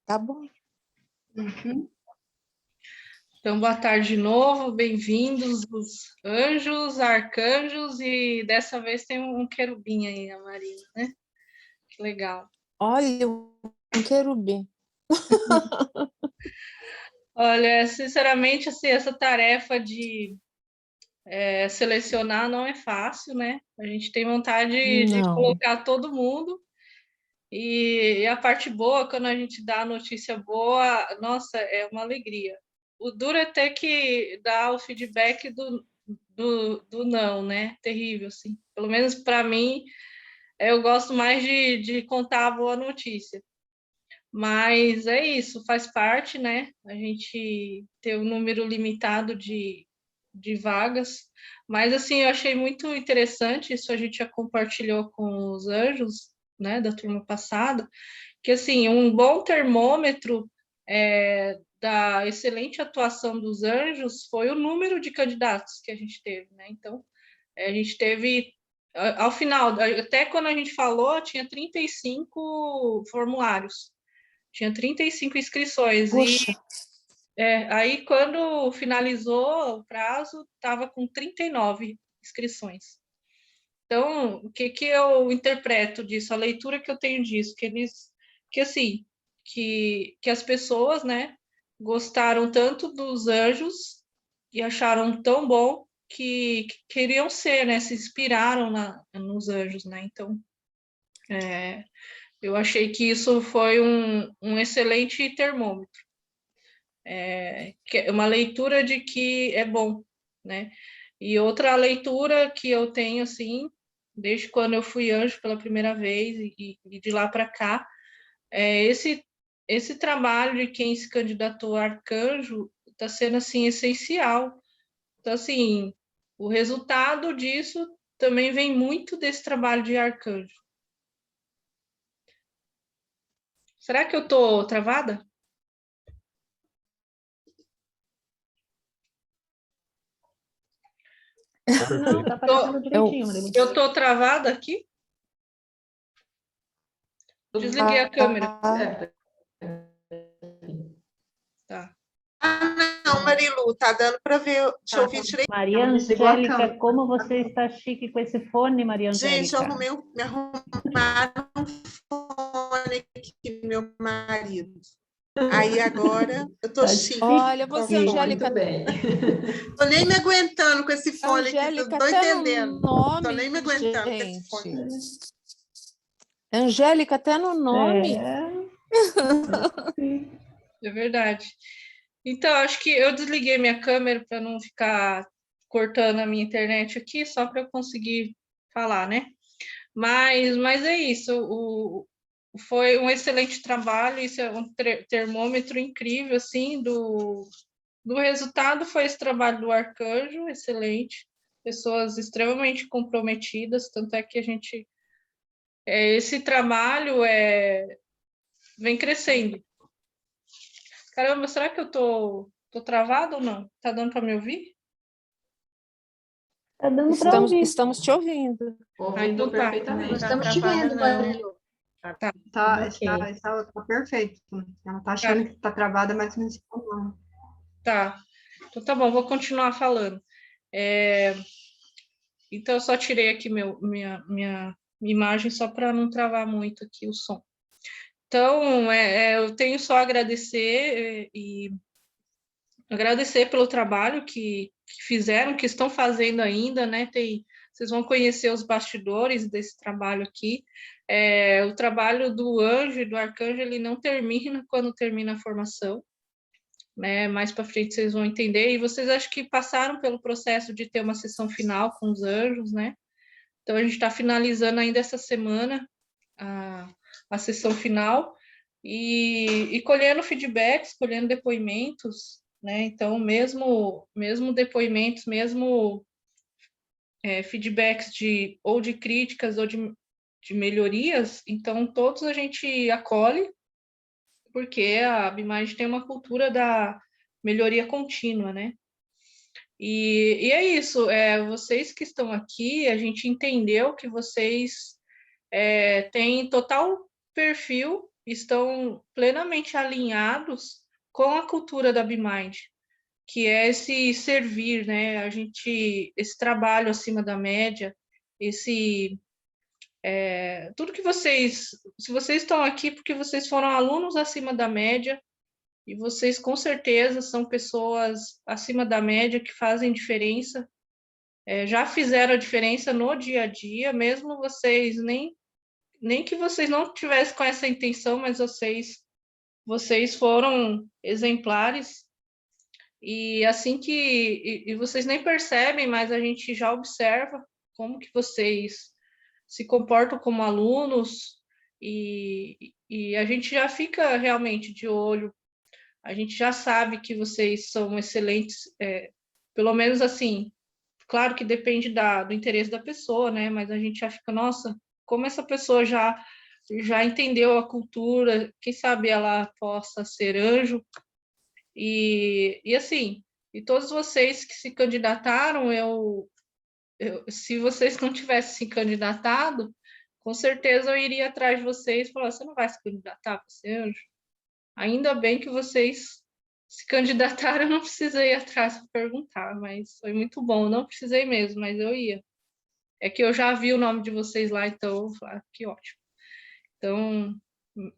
Tá bom. Uhum. Então, boa tarde de novo, bem-vindos os anjos, arcanjos, e dessa vez tem um querubim aí, a Marina, né? Que legal. Olha, um querubim. Olha, sinceramente, assim, essa tarefa de selecionar não é fácil, né? A gente tem vontade de Não. colocar todo mundo, e a parte boa, quando a gente dá a notícia boa, nossa, é uma alegria. O duro é ter que dar o feedback do não, né? Terrível, assim. Pelo menos para mim, eu gosto mais de contar a boa notícia. Mas é isso, faz parte, né? A gente ter um número limitado de vagas. Mas, assim, eu achei muito interessante, isso a gente já compartilhou com os anjos, né, da turma passada, que, assim, um bom termômetro da excelente atuação dos anjos foi o número de candidatos que a gente teve, né? Então, a gente teve, ao final, até quando a gente falou, tinha 35 formulários, tinha 35 inscrições. Puxa. Aí, quando finalizou o prazo, estava com 39 inscrições. Então, o que eu interpreto disso? A leitura que eu tenho disso, assim, que as pessoas, né, gostaram tanto dos anjos e acharam tão bom que queriam ser, né, se inspiraram nos anjos, né? Então, eu achei que isso foi um excelente termômetro, que é uma leitura de que é bom, né? E outra leitura que eu tenho, assim, desde quando eu fui anjo pela primeira vez e de lá para cá, é esse trabalho de quem se candidatou a arcanjo está sendo, assim, essencial. Então, assim, o resultado disso também vem muito desse trabalho de arcanjo. Será que eu estou travada? Não, tá aparecendo direitinho, Marina. Eu estou travada aqui? Desliguei a câmera. Tá. Não, Marilu, tá dando para ver, te ouvir direito. Maria Angélica, como você está chique com esse fone, Maria Angélica? Gente, me arrumaram um fone aqui, meu marido. Aí agora eu tô chique. Olha, você, Angélica. Muito bem. Tô nem me aguentando com esse fone Angélica, aqui, tô até entendendo. no nome, Tô nem me aguentando com esse gente. fone. Angélica, até no nome. É verdade. Então, acho que eu desliguei minha câmera para não ficar cortando a minha internet aqui, só para eu conseguir falar, né? Mas é isso. Foi um excelente trabalho, isso é um termômetro incrível, assim, do resultado foi esse trabalho do arcanjo, excelente. Pessoas extremamente comprometidas, tanto é que a gente... esse trabalho vem crescendo. Caramba, será que eu tô travado ou não? Tá dando para me ouvir? Tá dando para ouvir. Estamos te ouvindo. Então tá. Perfeitamente. Estamos te vendo, Marilu. Tá perfeito. Ela tá achando que tá travada, mas não está não. Tá. Então tá bom, vou continuar falando. Então eu só tirei aqui minha imagem só para não travar muito aqui o som. Então, eu tenho só a agradecer e agradecer pelo trabalho que fizeram, que estão fazendo ainda, né? Vocês vão conhecer os bastidores desse trabalho aqui. O trabalho do anjo e do arcanjo, ele não termina quando termina a formação, né? Mais para frente vocês vão entender. E vocês acho que passaram pelo processo de ter uma sessão final com os anjos, né? Então, a gente está finalizando ainda essa semana a sessão final e colhendo feedbacks, colhendo depoimentos, né? Então, mesmo depoimentos, mesmo feedbacks ou de críticas ou de melhorias, então todos a gente acolhe, porque a Bimage tem uma cultura da melhoria contínua, né? E é isso, vocês que estão aqui, a gente entendeu que vocês têm total perfil estão plenamente alinhados com a cultura da BeMind, que é esse servir, né? Esse trabalho acima da média, tudo que se vocês estão aqui porque vocês foram alunos acima da média, e vocês com certeza são pessoas acima da média que fazem diferença, já fizeram a diferença no dia a dia, mesmo vocês nem que vocês não tivessem com essa intenção, mas vocês foram exemplares, e assim e vocês nem percebem, mas a gente já observa como que vocês se comportam como alunos, e a gente já fica realmente de olho, a gente já sabe que vocês são excelentes, pelo menos assim, claro que depende do interesse da pessoa, né? Mas a gente já fica, nossa, como essa pessoa já entendeu a cultura, quem sabe ela possa ser anjo. E assim, e todos vocês que se candidataram, se vocês não tivessem se candidatado, com certeza eu iria atrás de vocês e falar, você não vai se candidatar para ser anjo? Ainda bem que vocês se candidataram, eu não precisei ir atrás para perguntar, mas foi muito bom, não precisei mesmo, mas eu ia. É que eu já vi o nome de vocês lá, então, que ótimo. Então,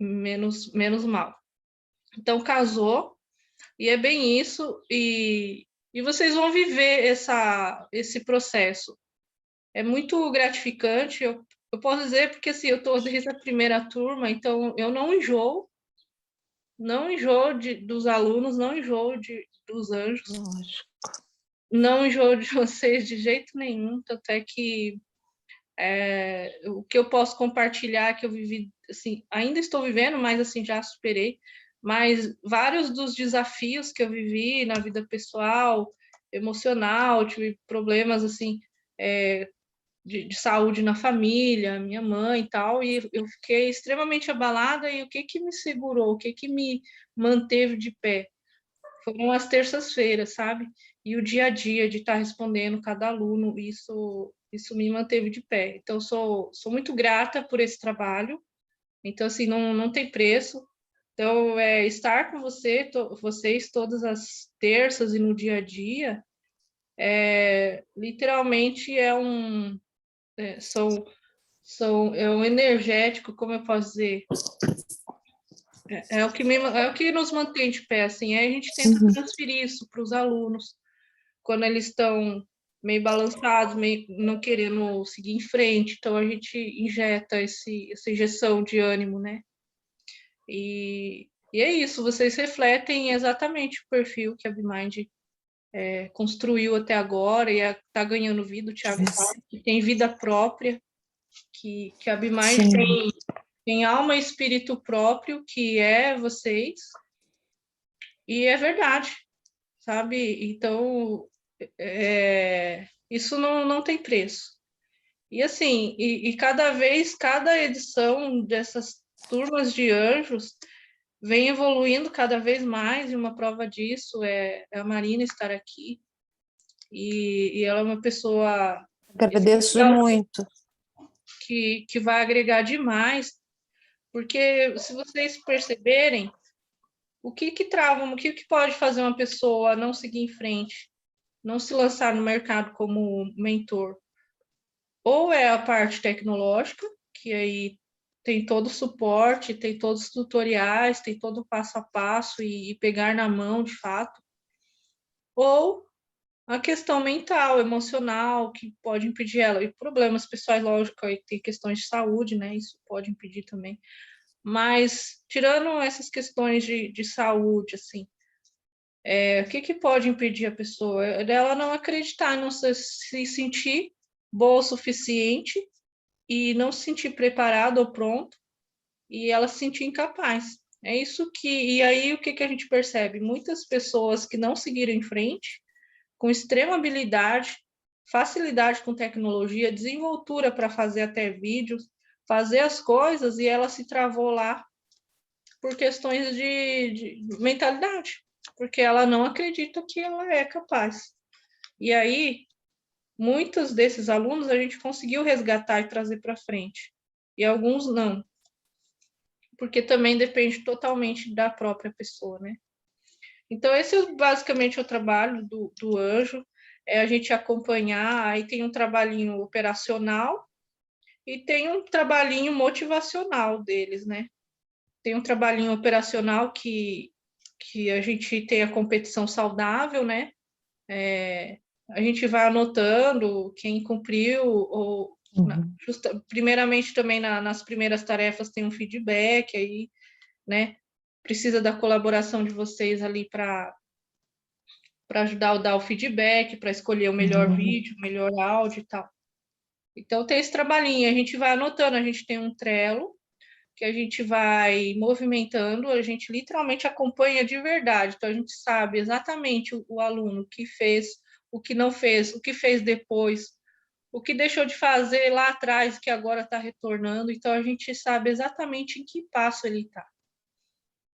menos mal. Então, casou, e é bem isso, e vocês vão viver esse processo. É muito gratificante, eu posso dizer, porque assim, eu estou desde a primeira turma, então eu não enjoo dos alunos, não enjoo dos anjos, Lógico. não enjoo de vocês de jeito nenhum, tanto é que o que eu posso compartilhar, que eu vivi, assim, ainda estou vivendo, mas assim, já superei, mas vários dos desafios que eu vivi na vida pessoal, emocional, tive problemas, assim, de saúde na família, minha mãe e tal, e eu fiquei extremamente abalada, e o que me segurou, o que me manteve de pé? Foram as terças-feiras, sabe? E o dia a dia de estar respondendo cada aluno, isso me manteve de pé. Então, sou muito grata por esse trabalho. Então, assim, não tem preço. Então, estar com vocês todas as terças e no dia a dia, literalmente é um energético, como eu posso dizer, é o que nos mantém de pé, assim, aí a gente tenta transferir isso para os alunos, quando eles estão meio balançados, meio não querendo seguir em frente, então a gente injeta essa injeção de ânimo, né? E é isso, vocês refletem exatamente o perfil que a BeMind construiu até agora, e está ganhando vida, o Thiago fala, que tem vida própria, que a BeMind tem alma e espírito próprio, que é vocês, e é verdade, sabe? Então, isso não tem preço. E assim, cada edição dessas turmas de anjos vem evoluindo cada vez mais, e uma prova disso é a Marina estar aqui, e ela é uma pessoa... Agradeço muito. Que vai agregar demais, porque se vocês perceberem, o que trava, o que pode fazer uma pessoa não seguir em frente, não se lançar no mercado como mentor? Ou é a parte tecnológica, que aí tem todo o suporte, tem todos os tutoriais, tem todo o passo a passo e pegar na mão, de fato. Ou a questão mental, emocional, que pode impedir ela. E problemas pessoais, lógico, aí tem questões de saúde, né? Isso pode impedir também. Mas, tirando essas questões de saúde, assim, o que pode impedir a pessoa? Dela não acreditar, não se sentir boa o suficiente e não se sentir preparado ou pronto, e ela se sentir incapaz. É isso e aí o que a gente percebe? Muitas pessoas que não seguiram em frente, com extrema habilidade, facilidade com tecnologia, desenvoltura para fazer até vídeos, fazer as coisas, e ela se travou lá por questões de mentalidade, porque ela não acredita que ela é capaz. E aí, muitos desses alunos a gente conseguiu resgatar e trazer para frente, e alguns não. porque também depende totalmente da própria pessoa, né? Então, esse basicamente é o trabalho do Anjo, é a gente acompanhar, aí tem um trabalhinho operacional e tem um trabalhinho motivacional deles, né? Tem um trabalhinho operacional que a gente tem a competição saudável, né? A gente vai anotando quem cumpriu, ou primeiramente também nas primeiras tarefas tem um feedback aí, né? Precisa da colaboração de vocês ali para ajudar a dar o feedback, para escolher o melhor vídeo, o melhor áudio e tal. Então tem esse trabalhinho, a gente vai anotando, a gente tem um Trello, que a gente vai movimentando, a gente literalmente acompanha de verdade, então a gente sabe exatamente o aluno que fez, o que não fez, o que fez depois, o que deixou de fazer lá atrás, que agora está retornando, então a gente sabe exatamente em que passo ele está.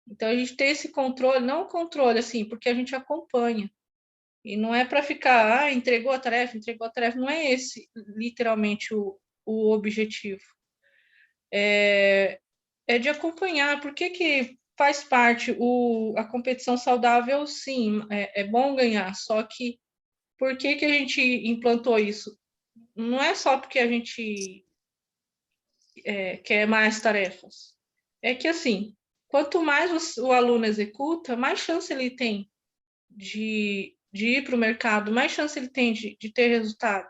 Então a gente tem esse controle, não o controle assim, porque a gente acompanha. E não é para ficar, entregou a tarefa, não é esse literalmente o objetivo. É de acompanhar, por que faz parte a competição saudável, sim, é bom ganhar, só que por que a gente implantou isso? Não é só porque a gente quer mais tarefas, é que assim, quanto mais o aluno executa, mais chance ele tem de ir para o mercado, mais chance ele tem de ter resultado.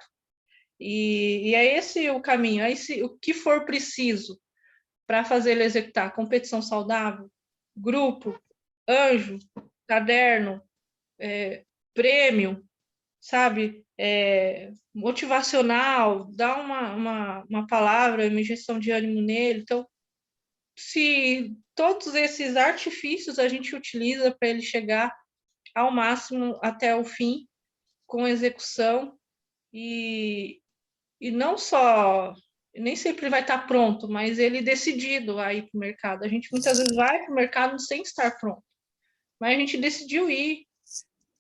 E é esse o caminho, o que for preciso para fazer ele executar competição saudável, grupo, anjo, caderno, prêmio, sabe? Motivacional, dá uma palavra, uma injeção de ânimo nele. Então, se todos esses artifícios a gente utiliza para ele chegar ao máximo até o fim, com execução, e não só, nem sempre vai estar pronto, mas ele decidido a ir para o mercado. A gente muitas vezes vai para o mercado sem estar pronto, mas a gente decidiu ir,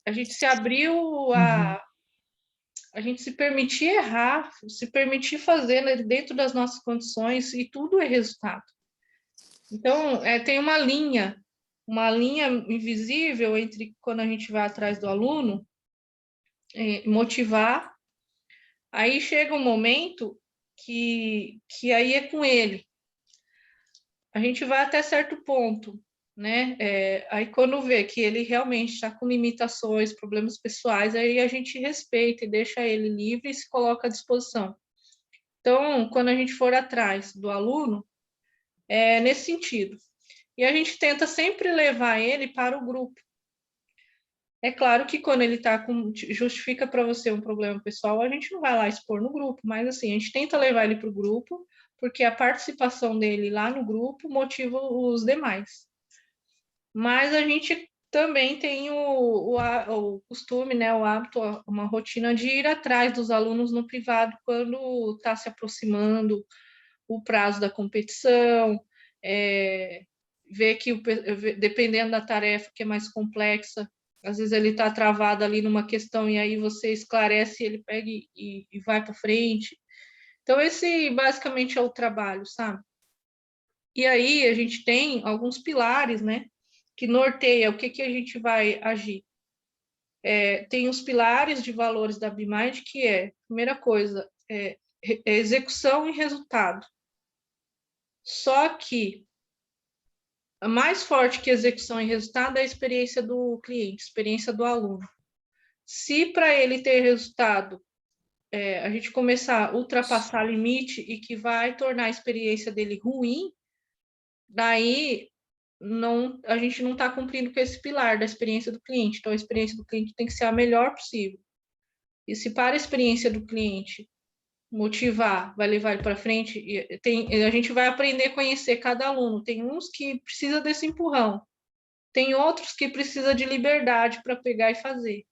a gente se abriu a gente se permitir errar, se permitir fazer, né, dentro das nossas condições, e tudo é resultado. Então, tem uma linha invisível entre quando a gente vai atrás do aluno, motivar, aí chega um momento que aí é com ele. A gente vai até certo ponto, né? Aí quando vê que ele realmente está com limitações, problemas pessoais, aí a gente respeita e deixa ele livre e se coloca à disposição. Então, quando a gente for atrás do aluno, é nesse sentido. E a gente tenta sempre levar ele para o grupo. É claro que quando ele justifica para você um problema pessoal, a gente não vai lá expor no grupo, mas assim, a gente tenta levar ele para o grupo, porque a participação dele lá no grupo motiva os demais. Mas a gente também tem o costume, né, o hábito, uma rotina de ir atrás dos alunos no privado quando está se aproximando o prazo da competição, ver que, dependendo da tarefa que é mais complexa, às vezes ele está travado ali numa questão e aí você esclarece, ele pega e vai para frente. Então, esse basicamente é o trabalho, sabe? E aí a gente tem alguns pilares, né, que norteia o que a gente vai agir. Tem os pilares de valores da BMind, que primeira coisa, execução e resultado. Só que a mais forte que execução e resultado é a experiência do cliente, experiência do aluno. Se para ele ter resultado, a gente começar a ultrapassar limite e que vai tornar a experiência dele ruim, daí a gente não está cumprindo com esse pilar da experiência do cliente. Então, a experiência do cliente tem que ser a melhor possível. E se para a experiência do cliente motivar, vai levar ele para frente, a gente vai aprender a conhecer cada aluno. Tem uns que precisa desse empurrão, tem outros que precisa de liberdade para pegar e fazer.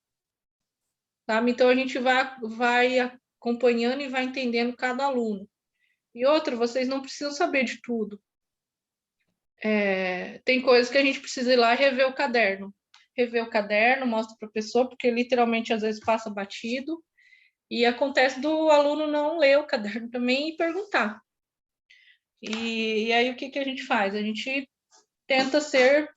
Sabe? Então, a gente vai acompanhando e vai entendendo cada aluno. E outro, vocês não precisam saber de tudo. Tem coisas que a gente precisa ir lá e rever o caderno. Rever o caderno, mostra para a pessoa, porque literalmente às vezes passa batido. E acontece do aluno não ler o caderno também e perguntar. E aí o que a gente faz? A gente tenta ser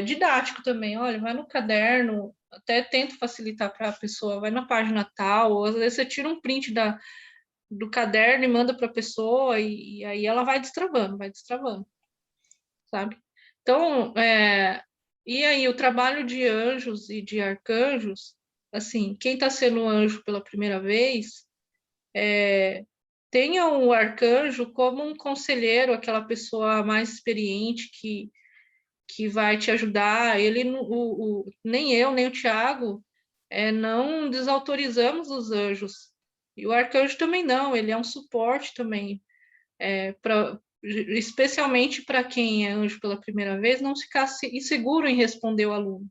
didático também. Olha, vai no caderno, até tento facilitar para a pessoa, vai na página tal, ou às vezes você tira um print do caderno e manda para a pessoa, e aí ela vai destravando, sabe? Então, e aí o trabalho de anjos e de arcanjos, assim, quem está sendo anjo pela primeira vez, tenha o arcanjo como um conselheiro, aquela pessoa mais experiente que vai te ajudar. Ele, nem eu, nem o Tiago, não desautorizamos os anjos. E o arcanjo também não, ele é um suporte também, especialmente para quem é anjo pela primeira vez, não ficar inseguro em responder o aluno.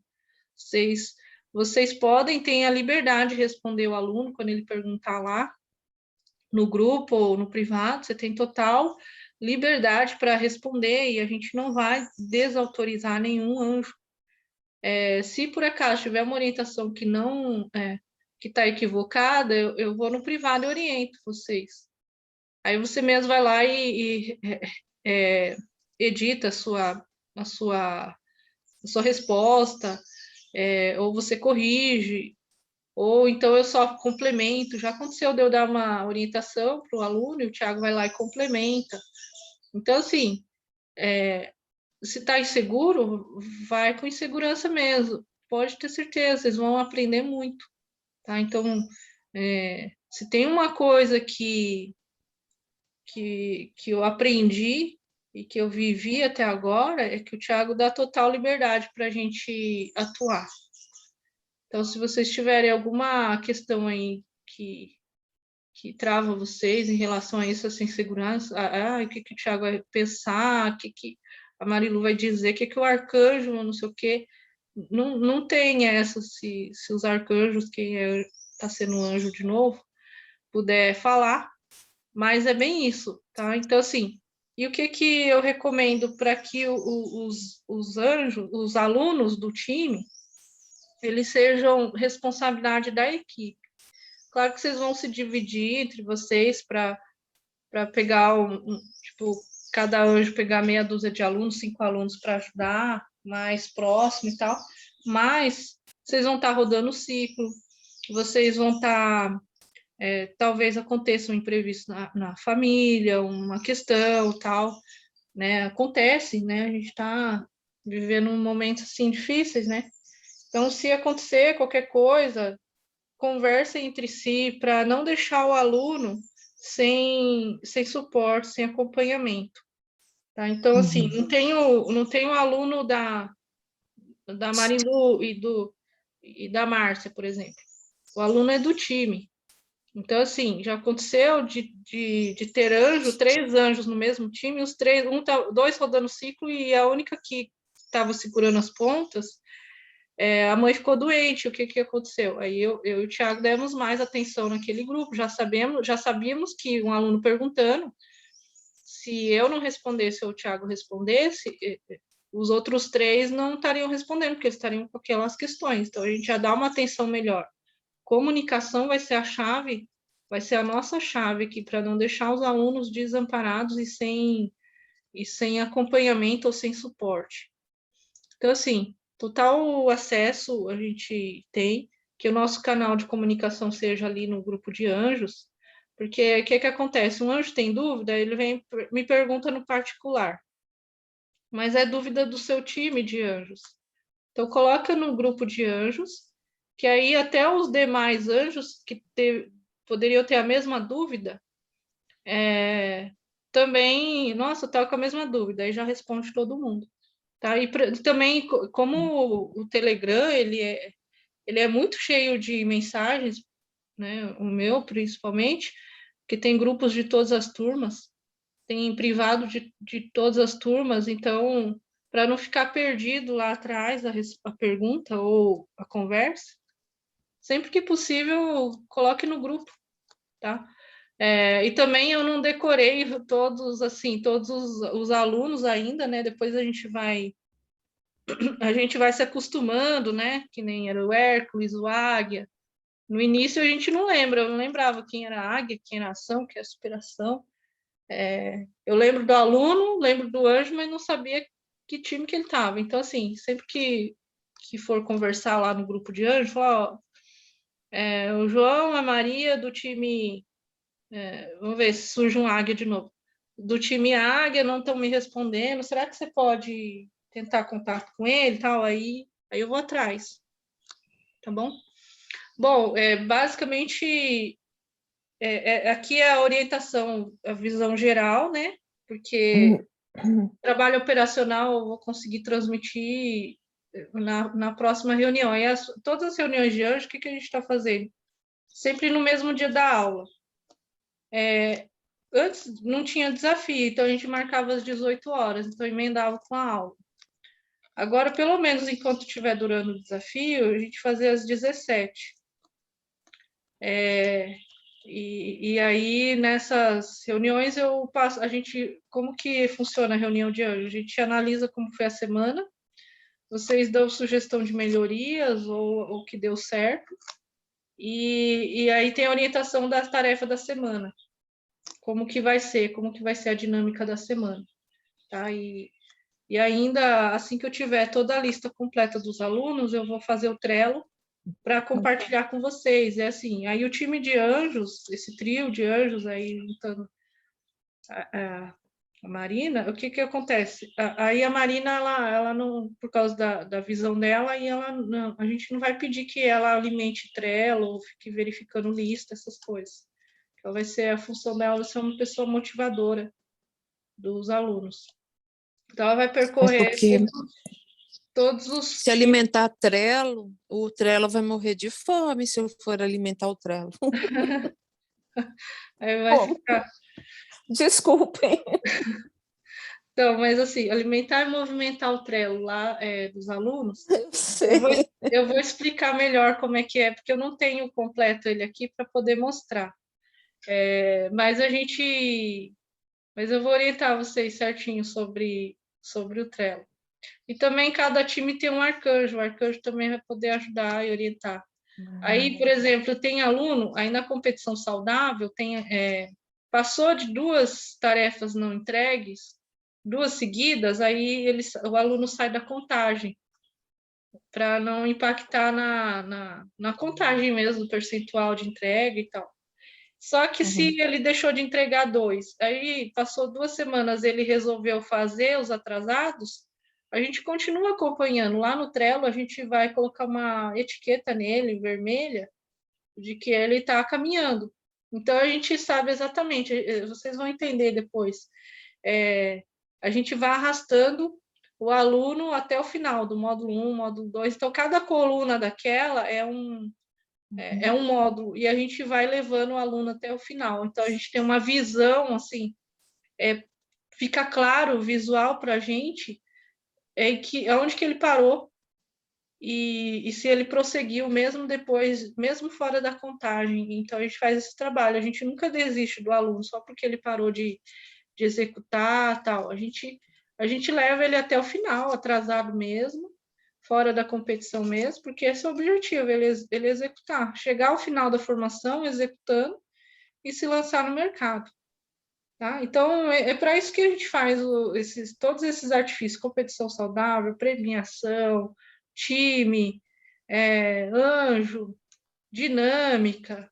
Vocês podem ter a liberdade de responder o aluno quando ele perguntar lá, no grupo ou no privado, você tem total liberdade para responder e a gente não vai desautorizar nenhum anjo. Se por acaso tiver uma orientação que não que está equivocada, eu vou no privado e oriento vocês. Aí você mesmo vai lá e edita a sua resposta, ou você corrige, ou então eu só complemento. Já aconteceu de eu dar uma orientação para o aluno e o Tiago vai lá e complementa. Então, assim, se está inseguro, vai com insegurança mesmo. Pode ter certeza, vocês vão aprender muito. Tá? Então, se tem uma coisa que eu aprendi e que eu vivi até agora, é que o Tiago dá total liberdade para a gente atuar. Então, se vocês tiverem alguma questão aí que trava vocês em relação a isso, essa insegurança, o que o Tiago vai pensar, o que a Marilu vai dizer, o que o arcanjo, não sei o quê, não tem essa, se os arcanjos, quem está sendo anjo de novo, puder falar, mas é bem isso, tá? Então, assim, e o que eu recomendo para que os anjos, os alunos do time, eles sejam responsabilidade da equipe. Claro que vocês vão se dividir entre vocês para pegar tipo, cada anjo pegar meia dúzia de alunos, 5 alunos para ajudar mais próximo e tal, mas vocês vão estar rodando o ciclo, vocês vão estar talvez aconteça um imprevisto na família, uma questão, tal, né? Acontece, né? A gente está vivendo momentos assim difíceis, né? Então, se acontecer qualquer coisa, conversem entre si para não deixar o aluno sem suporte, sem acompanhamento. Tá? Então, assim, não tem o aluno da Marilu e da Márcia, por exemplo. O aluno é do time. Então, assim, já aconteceu de ter 3 anjos no mesmo time, os 3, 2 rodando ciclo, e a única que estava segurando as pontas, a mãe ficou doente. O que aconteceu? Aí eu e o Tiago demos mais atenção naquele grupo, já sabíamos que um aluno perguntando, se eu não respondesse ou o Tiago respondesse, os outros 3 não estariam respondendo, porque eles estariam com aquelas questões. Então, a gente já dá uma atenção melhor. Comunicação vai ser a chave, vai ser a nossa chave aqui para não deixar os alunos desamparados e sem acompanhamento ou sem suporte. Então, assim, total acesso a gente tem, que o nosso canal de comunicação seja ali no grupo de anjos, porque o que acontece? Um anjo tem dúvida, ele vem me pergunta no particular, mas é dúvida do seu time de anjos. Então, coloca no grupo de anjos, que aí até os demais anjos que poderiam ter a mesma dúvida, também, nossa, tá com a mesma dúvida, aí já responde todo mundo. Tá? E também, como o Telegram, ele é muito cheio de mensagens, né? O meu, principalmente, que tem grupos de todas as turmas, tem privado de todas as turmas, então, para não ficar perdido lá atrás a pergunta ou a conversa, sempre que possível, coloque no grupo, tá? E também eu não decorei todos os alunos ainda, né? Depois a gente vai se acostumando, né? Que nem era o Hércules, o Águia. No início a gente não lembra, eu não lembrava quem era a Águia, quem era a Ação, quem era a Superação. Eu lembro do aluno, lembro do anjo, mas não sabia que time que ele estava. Então, assim, sempre que for conversar lá no grupo de anjo, fala, ó, o João, a Maria do time... vamos ver se surge um águia de novo. Do time águia não estão me respondendo. Será que você pode tentar contato com ele e tal? Aí eu vou atrás. Tá bom? Bom, basicamente, aqui é a orientação, a visão geral, né? Porque trabalho operacional eu vou conseguir transmitir na próxima reunião. E todas as reuniões de anjo, o que a gente está fazendo? Sempre no mesmo dia da aula. Antes não tinha desafio, então a gente marcava às 18 horas, então emendava com a aula. Agora, pelo menos enquanto estiver durando o desafio, a gente fazia às 17. E aí, nessas reuniões, eu passo, como que funciona a reunião de anjo? A gente analisa como foi a semana, vocês dão sugestão de melhorias ou o que deu certo, e aí tem a orientação da tarefa da semana, como que vai ser a dinâmica da semana, tá? E ainda, assim que eu tiver toda a lista completa dos alunos, eu vou fazer o Trello para compartilhar com vocês. É assim, aí o time de anjos, esse trio de anjos aí, juntando a Marina, o que acontece? Aí a Marina, ela não, por causa da visão dela, e a gente não vai pedir que ela alimente Trello, ou fique verificando lista, essas coisas. Então, a função dela vai ser uma pessoa motivadora dos alunos. Então, ela vai percorrer todos os... Se alimentar Trello, o Trello vai morrer de fome se eu for alimentar o Trello. Aí vai ficar... Desculpem. Então, mas assim, alimentar e movimentar o Trello lá dos alunos, Eu sei. eu vou explicar melhor como é que é, porque eu não tenho completo ele aqui para poder mostrar. Mas eu vou orientar vocês certinho sobre o Trello. E também cada time tem um arcanjo, o arcanjo também vai poder ajudar e orientar. Aí, por exemplo, tem aluno, aí na competição saudável, passou de 2 tarefas não entregues, 2 seguidas, aí o aluno sai da contagem, para não impactar na contagem mesmo, do percentual de entrega e tal. Só que se ele deixou de entregar 2, aí passou 2 semanas, ele resolveu fazer os atrasados, a gente continua acompanhando. Lá no Trello, a gente vai colocar uma etiqueta nele, vermelha, de que ele está caminhando. Então, a gente sabe exatamente, vocês vão entender depois. A gente vai arrastando o aluno até o final do módulo 1, módulo 2. Então, cada coluna daquela é um módulo, e a gente vai levando o aluno até o final. Então, a gente tem uma visão, assim, fica claro, visual para a gente, onde que ele parou, e se ele prosseguiu mesmo depois, mesmo fora da contagem. Então, a gente faz esse trabalho, a gente nunca desiste do aluno só porque ele parou de executar, tal. A gente leva ele até o final, atrasado mesmo, fora da competição mesmo, porque esse é o objetivo, ele executar, chegar ao final da formação executando e se lançar no mercado. Tá? Então, para isso que a gente faz todos esses artifícios, competição saudável, premiação, time, anjo, dinâmica,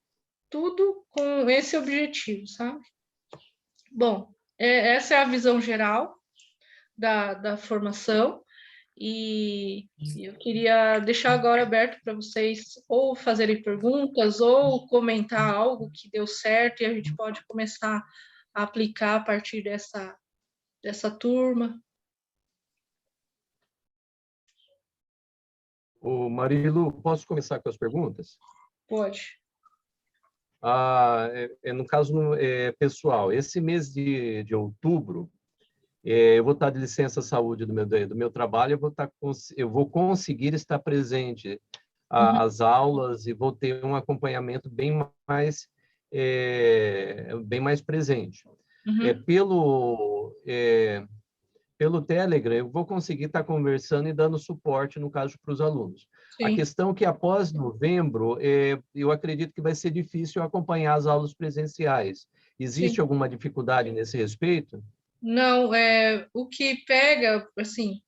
tudo com esse objetivo, sabe? Bom, essa é a visão geral da formação, e eu queria deixar agora aberto para vocês ou fazerem perguntas ou comentar algo que deu certo e a gente pode começar a aplicar a partir dessa turma. Ô, Marilu, posso começar com as perguntas? Pode. No caso pessoal, esse mês de outubro, eu vou estar de licença saúde do meu trabalho, eu vou conseguir estar presente às aulas e vou ter um acompanhamento bem mais presente. Pelo Telegram, eu vou conseguir estar conversando e dando suporte, no caso, para os alunos. Sim. A questão é que, após novembro, eu acredito que vai ser difícil acompanhar as aulas presenciais. Existe Sim. alguma dificuldade nesse respeito? Não, o que pega, assim,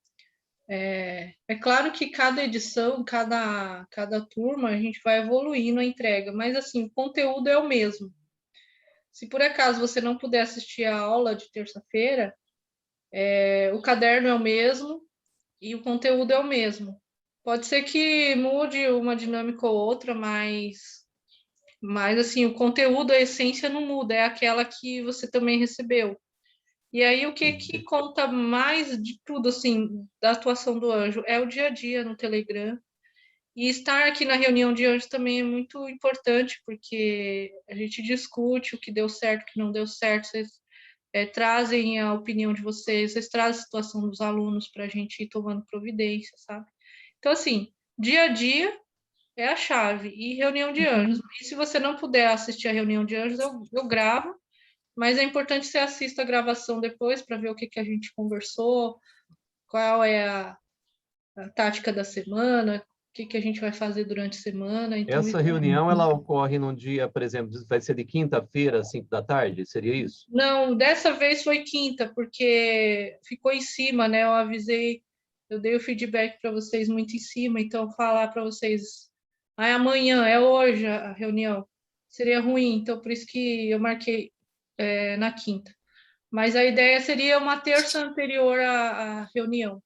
é claro que cada edição, cada turma, a gente vai evoluindo a entrega, mas, assim, o conteúdo é o mesmo. Se por acaso você não puder assistir a aula de terça-feira, o caderno é o mesmo e o conteúdo é o mesmo. Pode ser que mude uma dinâmica ou outra, mas assim, o conteúdo, a essência não muda, é aquela que você também recebeu. E aí, o que conta mais de tudo, assim, da atuação do anjo, é o dia a dia no Telegram. E estar aqui na reunião de anjos também é muito importante, porque a gente discute o que deu certo, o que não deu certo, vocês trazem a opinião de vocês, vocês trazem a situação dos alunos para a gente ir tomando providência, sabe? Então, assim, dia a dia é a chave, e reunião de anjos. E se você não puder assistir a reunião de anjos, eu gravo, mas é importante que você assista a gravação depois para ver o que a gente conversou, qual é a tática da semana, o que a gente vai fazer durante a semana. Então, Essa reunião, ela ocorre num dia, por exemplo, vai ser de quinta-feira, às 5 da tarde? Seria isso? não, dessa vez foi quinta, porque ficou em cima, né? Eu avisei, eu dei o feedback para vocês muito em cima, então falar para vocês, amanhã, é hoje a reunião, seria ruim, então por isso que eu marquei na quinta. Mas a ideia seria uma terça anterior à reunião,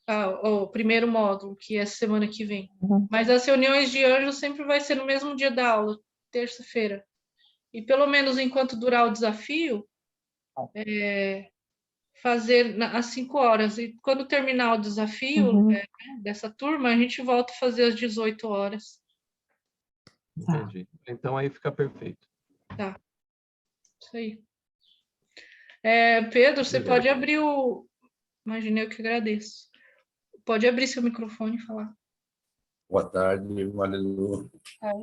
ao primeiro módulo, que é semana que vem. Mas as reuniões de anjos sempre vai ser no mesmo dia da aula, terça-feira. E pelo menos enquanto durar o desafio, fazer às 5 horas. E quando terminar o desafio dessa turma, a gente volta a fazer às 18 horas. Entendi. Então, aí fica perfeito. Tá. Isso aí. Pedro, você pode abrir o... Imaginei, eu que agradeço. Pode abrir seu microfone e falar. Boa tarde, Marilu.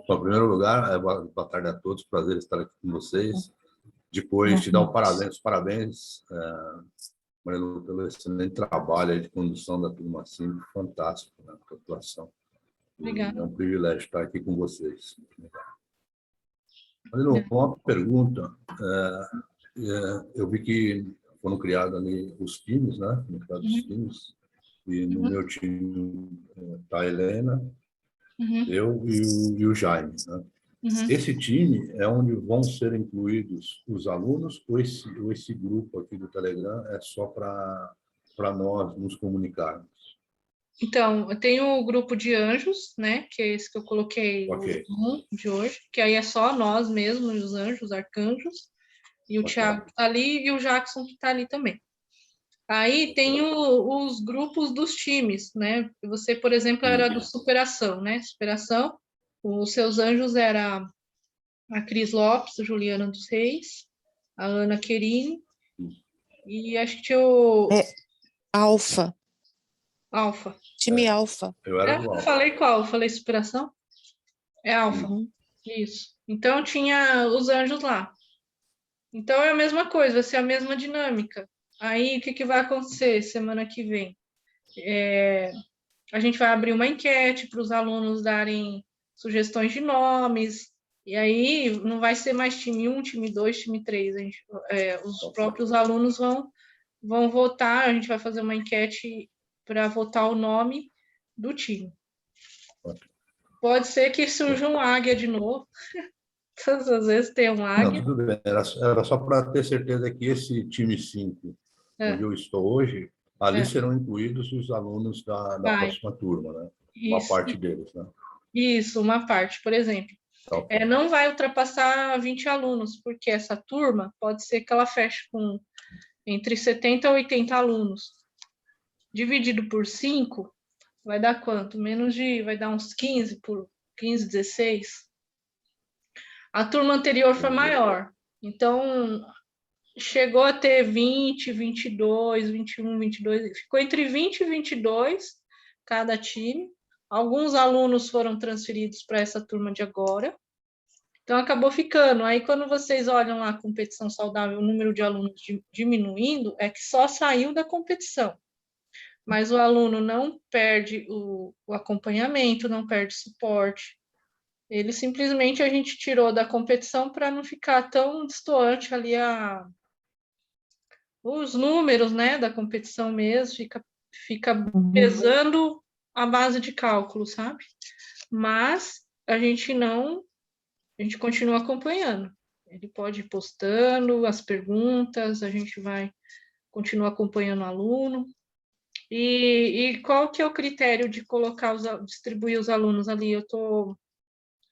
Bom, em primeiro lugar, boa tarde a todos, prazer estar aqui com vocês. Depois, te dar os parabéns, Marilu, pelo excelente trabalho aí de condução da turma 5, fantástico, né, a atuação. Obrigada. É um privilégio estar aqui com vocês. Marilu, uma pergunta. Eu vi que foram criados ali os times, né? No caso dos times. E no meu time está a Helena, eu e o Jaime. Né? Esse time é onde vão ser incluídos os alunos ou esse grupo aqui do Telegram é só para nós nos comunicarmos? Então, eu tenho o grupo de anjos, né? Que é esse que eu coloquei de hoje, que aí é só nós mesmos, os anjos, os arcanjos, e o Thiago que está ali e o Jackson que está ali também. Aí tem os grupos dos times, né? Você, por exemplo, era do Superação, né? Superação, os seus anjos era a Cris Lopes, a Juliana dos Reis, a Ana Querini, e acho que tinha o... Alfa. Alfa. Time Alfa. Eu era do Alfa. Eu falei qual? Eu falei Superação? É Alfa. Isso. Então, tinha os anjos lá. Então, é a mesma coisa, vai ser a mesma dinâmica. Aí, o que vai acontecer semana que vem? A gente vai abrir uma enquete para os alunos darem sugestões de nomes, e aí não vai ser mais time 1, time 2, time 3. Os próprios alunos vão votar, a gente vai fazer uma enquete para votar o nome do time. Pode ser que surja um águia de novo. Todas as vezes tem um águia. Não, tudo bem. Era só para ter certeza que esse time 5, onde eu estou hoje, ali serão incluídos os alunos da próxima turma, né? Uma parte deles, né? Isso, uma parte, por exemplo. Não vai ultrapassar 20 alunos, porque essa turma pode ser que ela feche com entre 70 e 80 alunos. Dividido por 5, vai dar quanto? Vai dar uns 15, 16. A turma anterior foi maior, então chegou a ter 20, 22, 21, 22, ficou entre 20 e 22 cada time. Alguns alunos foram transferidos para essa turma de agora, então acabou ficando. Aí quando vocês olham lá a competição saudável, o número de alunos diminuindo, é que só saiu da competição. Mas o aluno não perde o acompanhamento, não perde suporte. Ele simplesmente a gente tirou da competição para não ficar tão distoante ali os números, né, da competição mesmo, fica pesando a base de cálculo, sabe? Mas a gente continua acompanhando. Ele pode ir postando as perguntas, a gente vai continuar acompanhando o aluno. E qual que é o critério de distribuir os alunos ali?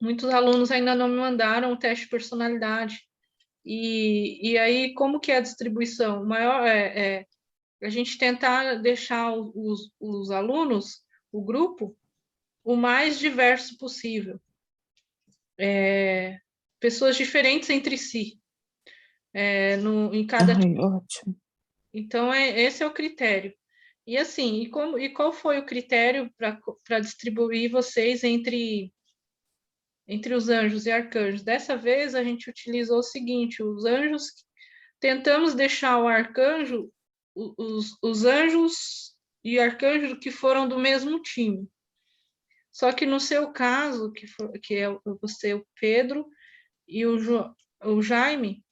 Muitos alunos ainda não me mandaram o teste de personalidade. E aí, como que é a distribuição? O maior é a gente tentar deixar os alunos, o grupo, o mais diverso possível. Pessoas diferentes entre si. Em cada Ai, ótimo. Então, esse é o critério. E assim, e qual foi o critério para distribuir vocês entre os anjos e arcanjos? Dessa vez, a gente utilizou o seguinte: os anjos, tentamos deixar o arcanjo, os anjos e arcanjos que foram do mesmo time. Só que no seu caso, que é você, o Pedro, e o Jaime,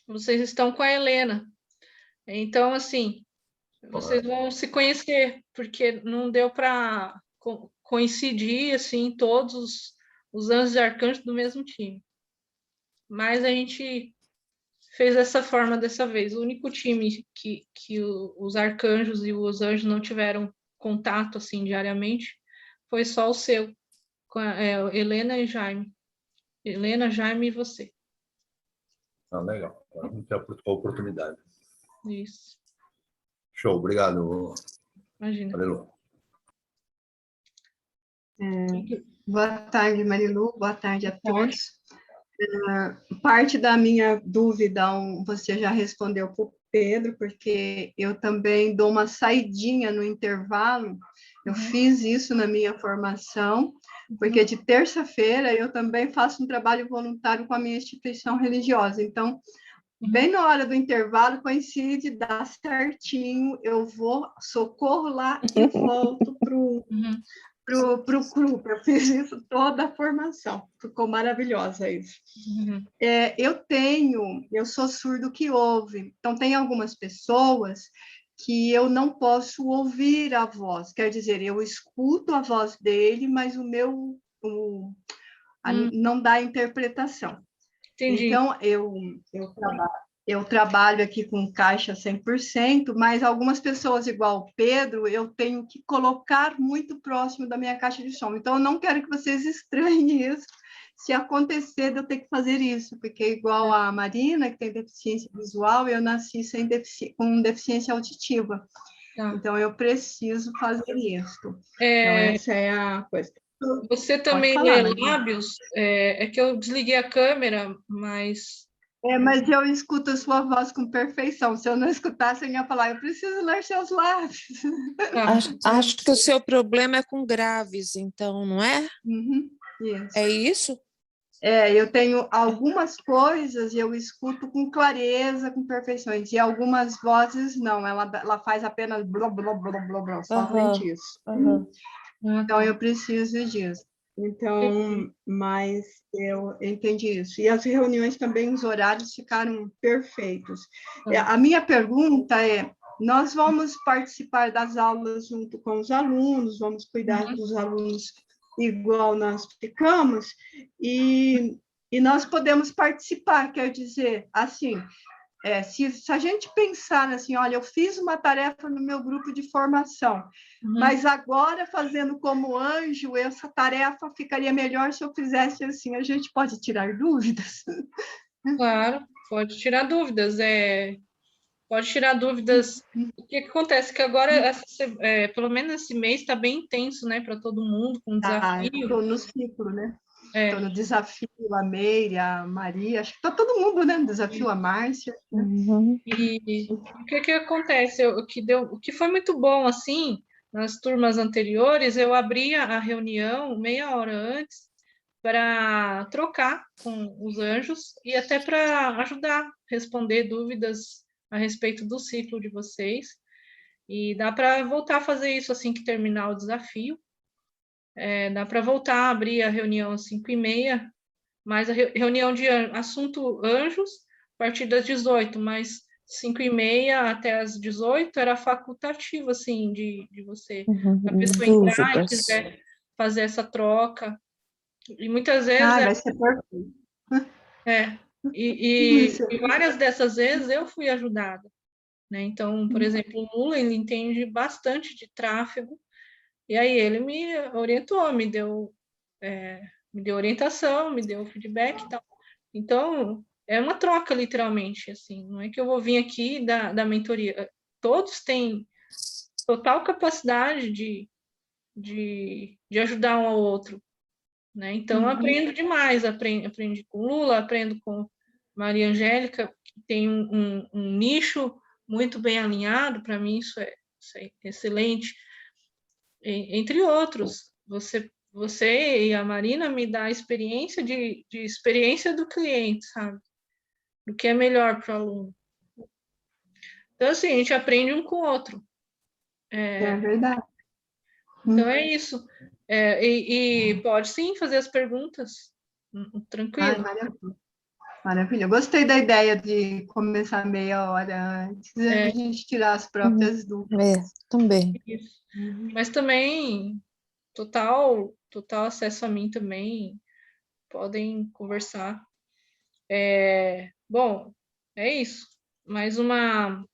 vocês estão com a Helena. Então, assim, vocês vão se conhecer, porque não deu para coincidir, assim, todos os anjos e arcanjos do mesmo time. Mas a gente fez dessa forma dessa vez. O único time que os arcanjos e os anjos não tiveram contato, assim, diariamente, foi só o seu, com Helena e Jaime. Helena, Jaime e você. Legal. Agora não tem a oportunidade. Isso. Show, obrigado. Imagina. Valeu. Boa tarde, Marilu. Boa tarde a todos. Parte da minha dúvida você já respondeu para o Pedro, porque eu também dou uma saidinha no intervalo. Eu fiz isso na minha formação, porque de terça-feira eu também faço um trabalho voluntário com a minha instituição religiosa. Então, bem na hora do intervalo, coincide, dá certinho, eu vou, socorro lá e volto para o clube. Eu fiz isso toda a formação, ficou maravilhosa isso. Eu sou surdo que ouve, então tem algumas pessoas que eu não posso ouvir a voz, quer dizer, eu escuto a voz dele, mas não dá interpretação. Entendi. Então, eu trabalho aqui com caixa 100%, mas algumas pessoas, igual o Pedro, eu tenho que colocar muito próximo da minha caixa de som. Então, eu não quero que vocês estranhem isso, se acontecer de eu ter que fazer isso, porque igual a Marina, que tem deficiência visual, eu nasci com deficiência auditiva. Então, eu preciso fazer isso. Então, essa é a coisa. Você também lê lábios? É que eu desliguei a câmera, mas... Mas eu escuto a sua voz com perfeição. Se eu não escutasse, eu ia falar, eu preciso ler seus lábios. Acho que o seu problema é com graves, então, não é? Isso. É isso? Eu tenho algumas coisas, eu escuto com clareza, com perfeições, e algumas vozes não, ela faz apenas blá, blá, blá, blá, blá, somente isso. Então, eu preciso disso. Então, mas eu entendi isso. E as reuniões também, os horários ficaram perfeitos. A minha pergunta é, nós vamos participar das aulas junto com os alunos, vamos cuidar dos alunos igual nós ficamos, e nós podemos participar, quer dizer, assim, se a gente pensar assim, olha, eu fiz uma tarefa no meu grupo de formação, mas agora, fazendo como anjo, essa tarefa ficaria melhor se eu fizesse assim, a gente pode tirar dúvidas? Claro, pode tirar dúvidas. Pode tirar dúvidas. O que acontece? Que agora, pelo menos esse mês, está bem intenso, né, para todo mundo, com desafio. Estou no ciclo, né? Estou no desafio, a Meire, a Maria, acho que está todo mundo, né? No desafio, a Márcia. E o que acontece? O que foi muito bom, assim, nas turmas anteriores, eu abria a reunião meia hora antes para trocar com os anjos e até para ajudar a responder dúvidas a respeito do ciclo de vocês. E dá para voltar a fazer isso assim que terminar o desafio. Dá para voltar a abrir a reunião às 5h30, mas a reunião de assunto anjos, a partir das 18h, mas 5h30 até as 18h era facultativo, assim, de você, a pessoa entrar e quiser fazer essa troca. E muitas vezes... vai ser perfeito. E várias dessas vezes eu fui ajudada, né? Então, por exemplo, o Lula, ele entende bastante de tráfego, e aí ele me orientou, me deu orientação, me deu feedback e tal. Então, é uma troca, literalmente, assim, não é que eu vou vir aqui da mentoria. Todos têm total capacidade de ajudar um ao outro, né? Então, eu aprendo demais, aprendi com Lula, aprendo com Maria Angélica, que tem um nicho muito bem alinhado, para mim isso é excelente, entre outros. Você e a Marina me dá a experiência de experiência do cliente, sabe? Do que é melhor para o aluno. Então, assim, a gente aprende um com o outro. É verdade. Então, é isso. E pode, sim, fazer as perguntas. Tranquilo. Maravilha. Gostei da ideia de começar meia hora antes, a gente tirar as próprias dúvidas. Também. Isso. Mas também, total acesso a mim também, podem conversar. Bom, é isso. Mais uma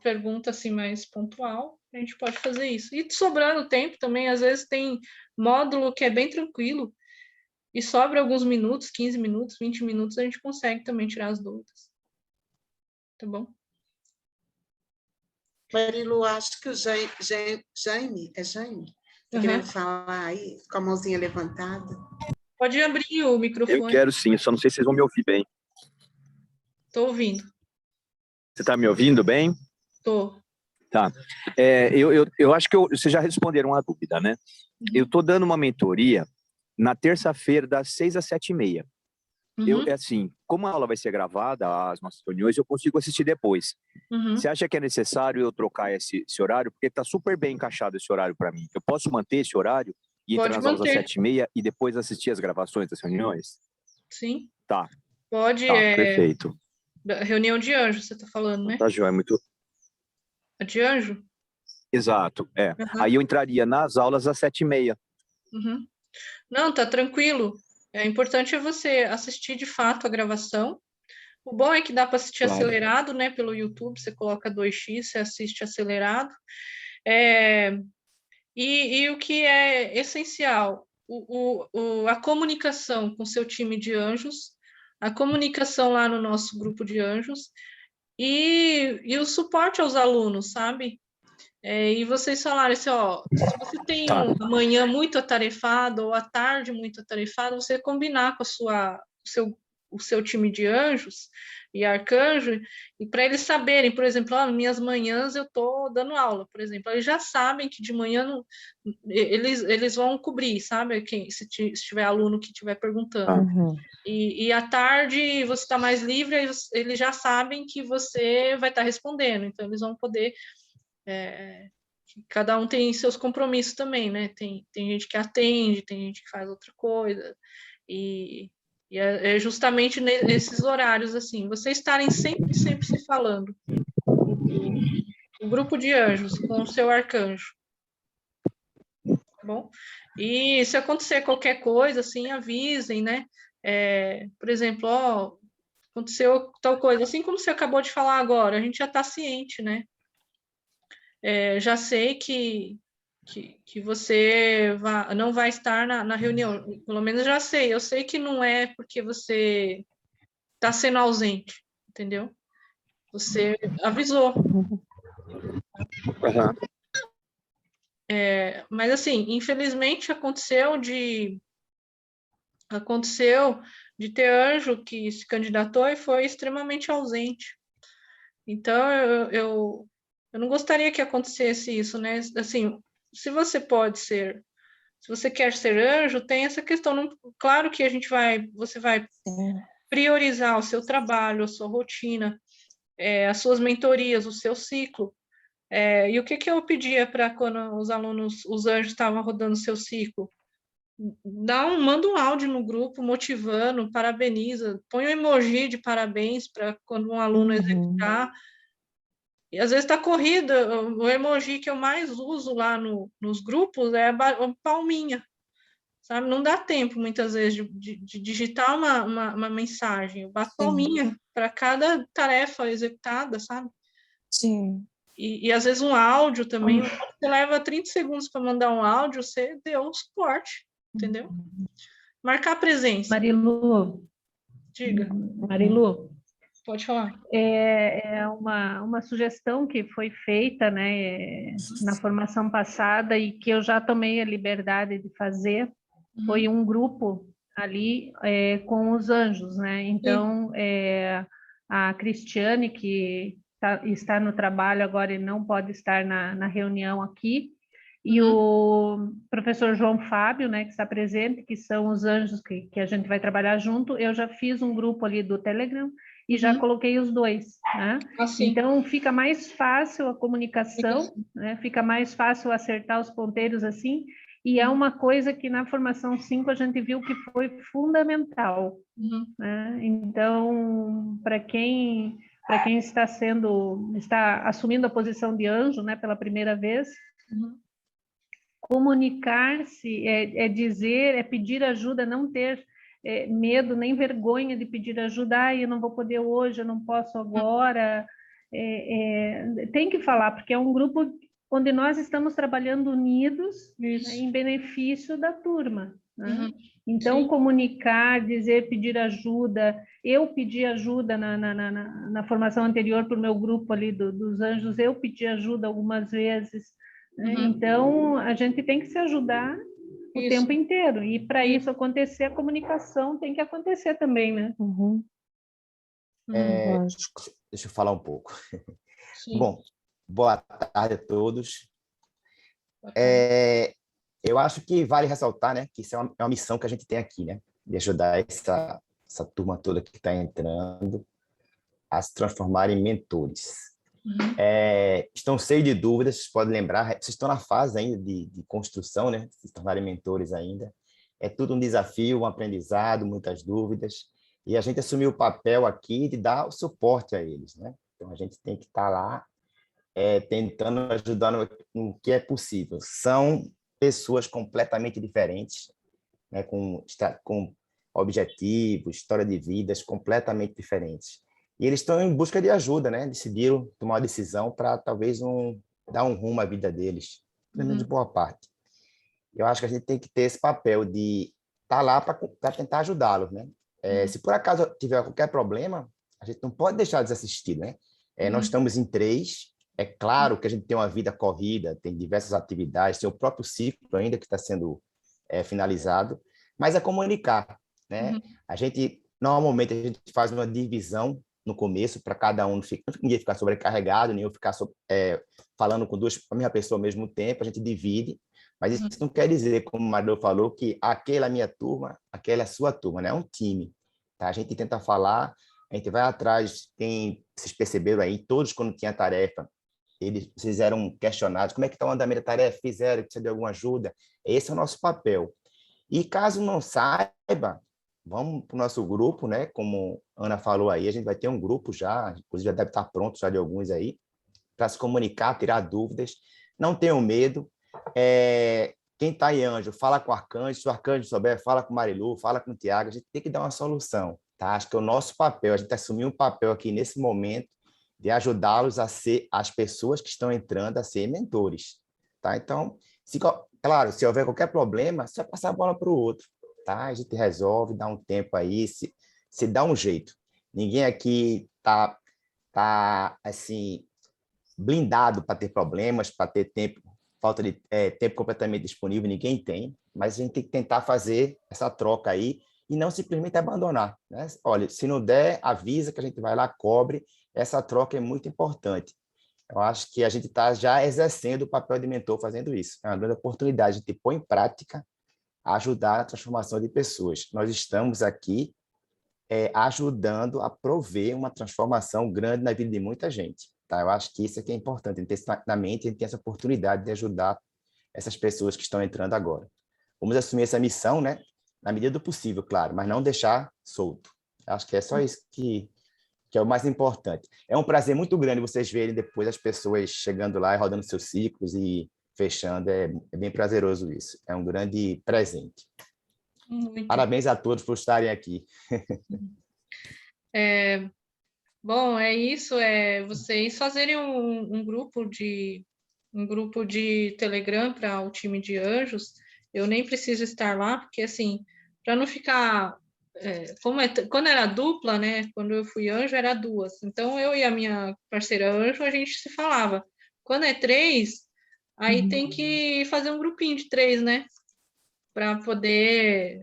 pergunta assim mais pontual, a gente pode fazer isso. E sobrando tempo também, às vezes tem módulo que é bem tranquilo e sobra alguns minutos, 15 minutos, 20 minutos, a gente consegue também tirar as dúvidas. Tá bom? Marilu, acho que o Jaime, tá querendo falar aí, com a mãozinha levantada. Pode abrir o microfone. Eu quero sim, só não sei se vocês vão me ouvir bem. Estou ouvindo. Você está me ouvindo bem? Estou. Tá. Eu acho que vocês já responderam a dúvida, né? Eu estou dando uma mentoria na terça-feira, das 6 às 7h30. Assim, como a aula vai ser gravada, as nossas reuniões, eu consigo assistir depois. Você acha que é necessário eu trocar esse horário? Porque está super bem encaixado esse horário para mim. Eu posso manter esse horário e entrar nas aulas às 7h30 e depois assistir as gravações das reuniões? Sim. Tá. Pode. Tá, perfeito. Reunião de anjo, você está falando, né? Tá, João, é muito... A de anjo? Exato, Aí eu entraria nas aulas às 7h30. Não, tá tranquilo. É importante você assistir de fato a gravação. O bom é que dá para assistir acelerado, né? Pelo YouTube, você coloca 2x, você assiste acelerado. E o que é essencial, a comunicação com seu time de anjos, a comunicação lá no nosso grupo de anjos e o suporte aos alunos, sabe? E vocês falaram assim, se você tem uma manhã muito atarefada ou a tarde muito atarefada, você combinar com o seu time de anjos e arcanjo, e para eles saberem, por exemplo, minhas manhãs eu estou dando aula, por exemplo, eles já sabem que de manhã eles vão cobrir, sabe? Se tiver aluno que estiver perguntando. E à tarde você está mais livre, eles já sabem que você vai estar respondendo, então eles vão poder... cada um tem seus compromissos também, né? Tem gente que atende, tem gente que faz outra coisa, e é justamente nesses horários, assim, vocês estarem sempre se falando, o grupo de anjos com o seu arcanjo, tá bom? E se acontecer qualquer coisa, assim, avisem, né? Por exemplo, aconteceu tal coisa, assim como você acabou de falar agora, a gente já está ciente, né? Já sei que você não vai estar na reunião, pelo menos já sei, eu sei que não é porque você está sendo ausente, entendeu? Você avisou. Mas assim, infelizmente aconteceu de ter anjo que se candidatou e foi extremamente ausente. Então, eu não gostaria que acontecesse isso, né? Assim, se você quer ser anjo, tem essa questão. Claro que você vai priorizar o seu trabalho, a sua rotina, as suas mentorias, o seu ciclo. E o que eu pedia para quando os alunos, os anjos estavam rodando seu ciclo? Manda um áudio no grupo motivando, parabeniza, põe um emoji de parabéns para quando um aluno executar. E às vezes está corrida, o emoji que eu mais uso lá nos grupos é a palminha, sabe? Não dá tempo, muitas vezes, de digitar uma mensagem. Eu bato palminha para cada tarefa executada, sabe? Sim. E às vezes um áudio também, você leva 30 segundos para mandar um áudio, você deu o suporte, entendeu? Marcar presença. Marilu. Diga. Marilu. Pode falar. É uma sugestão que foi feita, né, na formação passada e que eu já tomei a liberdade de fazer, foi um grupo ali com os anjos, né? Então, a Cristiane, que está no trabalho agora e não pode estar na reunião aqui, e o professor João Fábio, né, que está presente, que são os anjos que a gente vai trabalhar junto. Eu já fiz um grupo ali do Telegram e já coloquei os dois, né? Então, fica mais fácil a comunicação, né? Fica mais fácil acertar os ponteiros assim, e é uma coisa que na formação 5 a gente viu que foi fundamental, né? Então, para quem está assumindo a posição de anjo, né, pela primeira vez, comunicar-se dizer, pedir ajuda, não ter medo nem vergonha de pedir ajuda. Eu não vou poder hoje, eu não posso agora. Tem que falar, porque é um grupo onde nós estamos trabalhando unidos, né, em benefício da turma, né? Então, comunicar, dizer, pedir ajuda. Eu pedi ajuda na formação anterior para o meu grupo ali dos anjos, eu pedi ajuda algumas vezes, né? Então, a gente tem que se ajudar o tempo inteiro. E para isso acontecer, a comunicação tem que acontecer também, né? Deixa eu falar um pouco. Bom, boa tarde a todos. Eu acho que vale ressaltar, né, que isso é uma missão que a gente tem aqui, né, de ajudar essa turma toda que está entrando a se transformar em mentores. Estão cheios de dúvidas, vocês podem lembrar, vocês estão na fase ainda de construção, né, de se tornarem mentores ainda. É tudo um desafio, um aprendizado, muitas dúvidas, e a gente assumiu o papel aqui de dar o suporte a eles, né? Então, a gente tem que estar lá tentando ajudar no que é possível. São pessoas completamente diferentes, né, com objetivos, história de vidas completamente diferentes. E eles estão em busca de ajuda, né? Decidiram tomar uma decisão para talvez dar um rumo à vida deles, pelo menos de boa parte. Eu acho que a gente tem que ter esse papel de estar lá para tentar ajudá-los, né? Se por acaso tiver qualquer problema, a gente não pode deixar de assistir, né? Nós estamos em 3. É claro que a gente tem uma vida corrida, tem diversas atividades, tem o próprio ciclo ainda que está sendo finalizado, mas é comunicar, né? Normalmente a gente faz uma divisão no começo para cada um, ninguém ficar sobrecarregado, nem eu ficar falando com a mesma pessoa ao mesmo tempo, a gente divide, mas isso não quer dizer, como o Marilu falou, que aquela é a minha turma, aquela é a sua turma, né? É um time, tá? A gente tenta falar, a gente vai atrás, vocês perceberam aí, todos quando tinha tarefa, vocês eram questionados, como é que está o andamento da tarefa, fizeram, precisa de alguma ajuda? Esse é o nosso papel. E caso não saiba, vamos para o nosso grupo, né? Como a Ana falou aí, a gente vai ter um grupo já, inclusive já deve estar pronto já de alguns aí, para se comunicar, tirar dúvidas. Não tenham medo. Quem está em anjo, fala com o arcanjo. Se o arcanjo souber, fala com o Marilu, fala com o Tiago. A gente tem que dar uma solução, tá? Acho que é o nosso papel. A gente assumiu um papel aqui nesse momento de ajudá-los a ser as pessoas que estão entrando a ser mentores, tá? Então, claro, se houver qualquer problema, só passar a bola para o outro, tá? A gente resolve, dá um tempo aí, se dá um jeito. Ninguém aqui tá assim blindado para ter problemas, para ter tempo, falta de tempo completamente disponível, ninguém tem, mas a gente tem que tentar fazer essa troca aí e não simplesmente abandonar, né? Olha, se não der, avisa que a gente vai lá, cobre. Essa troca é muito importante. Eu acho que a gente está já exercendo o papel de mentor fazendo isso. É uma grande oportunidade de pôr em prática, ajudar a transformação de pessoas. Nós estamos aqui ajudando a prover uma transformação grande na vida de muita gente. Tá? Eu acho que isso é que é importante, a gente ter isso na mente, a gente tem essa oportunidade de ajudar essas pessoas que estão entrando agora. Vamos assumir essa missão, né? Na medida do possível, claro, mas não deixar solto. Acho que é só isso que é o mais importante. É um prazer muito grande vocês verem depois as pessoas chegando lá e rodando seus ciclos e fechando. É bem prazeroso isso. É um grande presente. Muito. Parabéns a todos por estarem aqui. Bom, é isso, vocês fazerem um grupo de Telegram para o time de anjos. Eu nem preciso estar lá, porque assim, para não ficar quando era dupla, né? Quando eu fui anjo, era duas. Então eu e a minha parceira anjo, a gente se falava. Quando é 3, aí tem que fazer um grupinho de 3, né? Para poder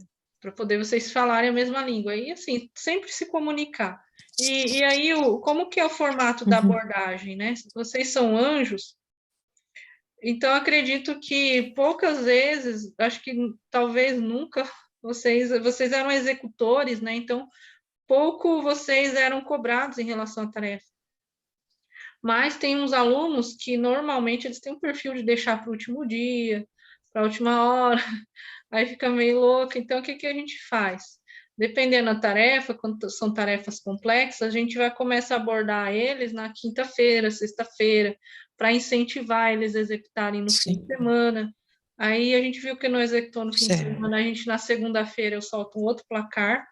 vocês falarem a mesma língua. E assim, sempre se comunicar. E aí, como que é o formato da abordagem, né? Vocês são anjos, então acredito que poucas vezes, acho que talvez nunca, vocês eram executores, né? Então, pouco vocês eram cobrados em relação à tarefa. Mas tem uns alunos que normalmente eles têm um perfil de deixar para o último dia, para a última hora, aí fica meio louco. Então, o que a gente faz? Dependendo da tarefa, quando são tarefas complexas, a gente vai começar a abordar eles na quinta-feira, sexta-feira, para incentivar eles a executarem no fim de semana. Aí a gente viu que não executou no fim de semana, a gente na segunda-feira eu solto um outro placar,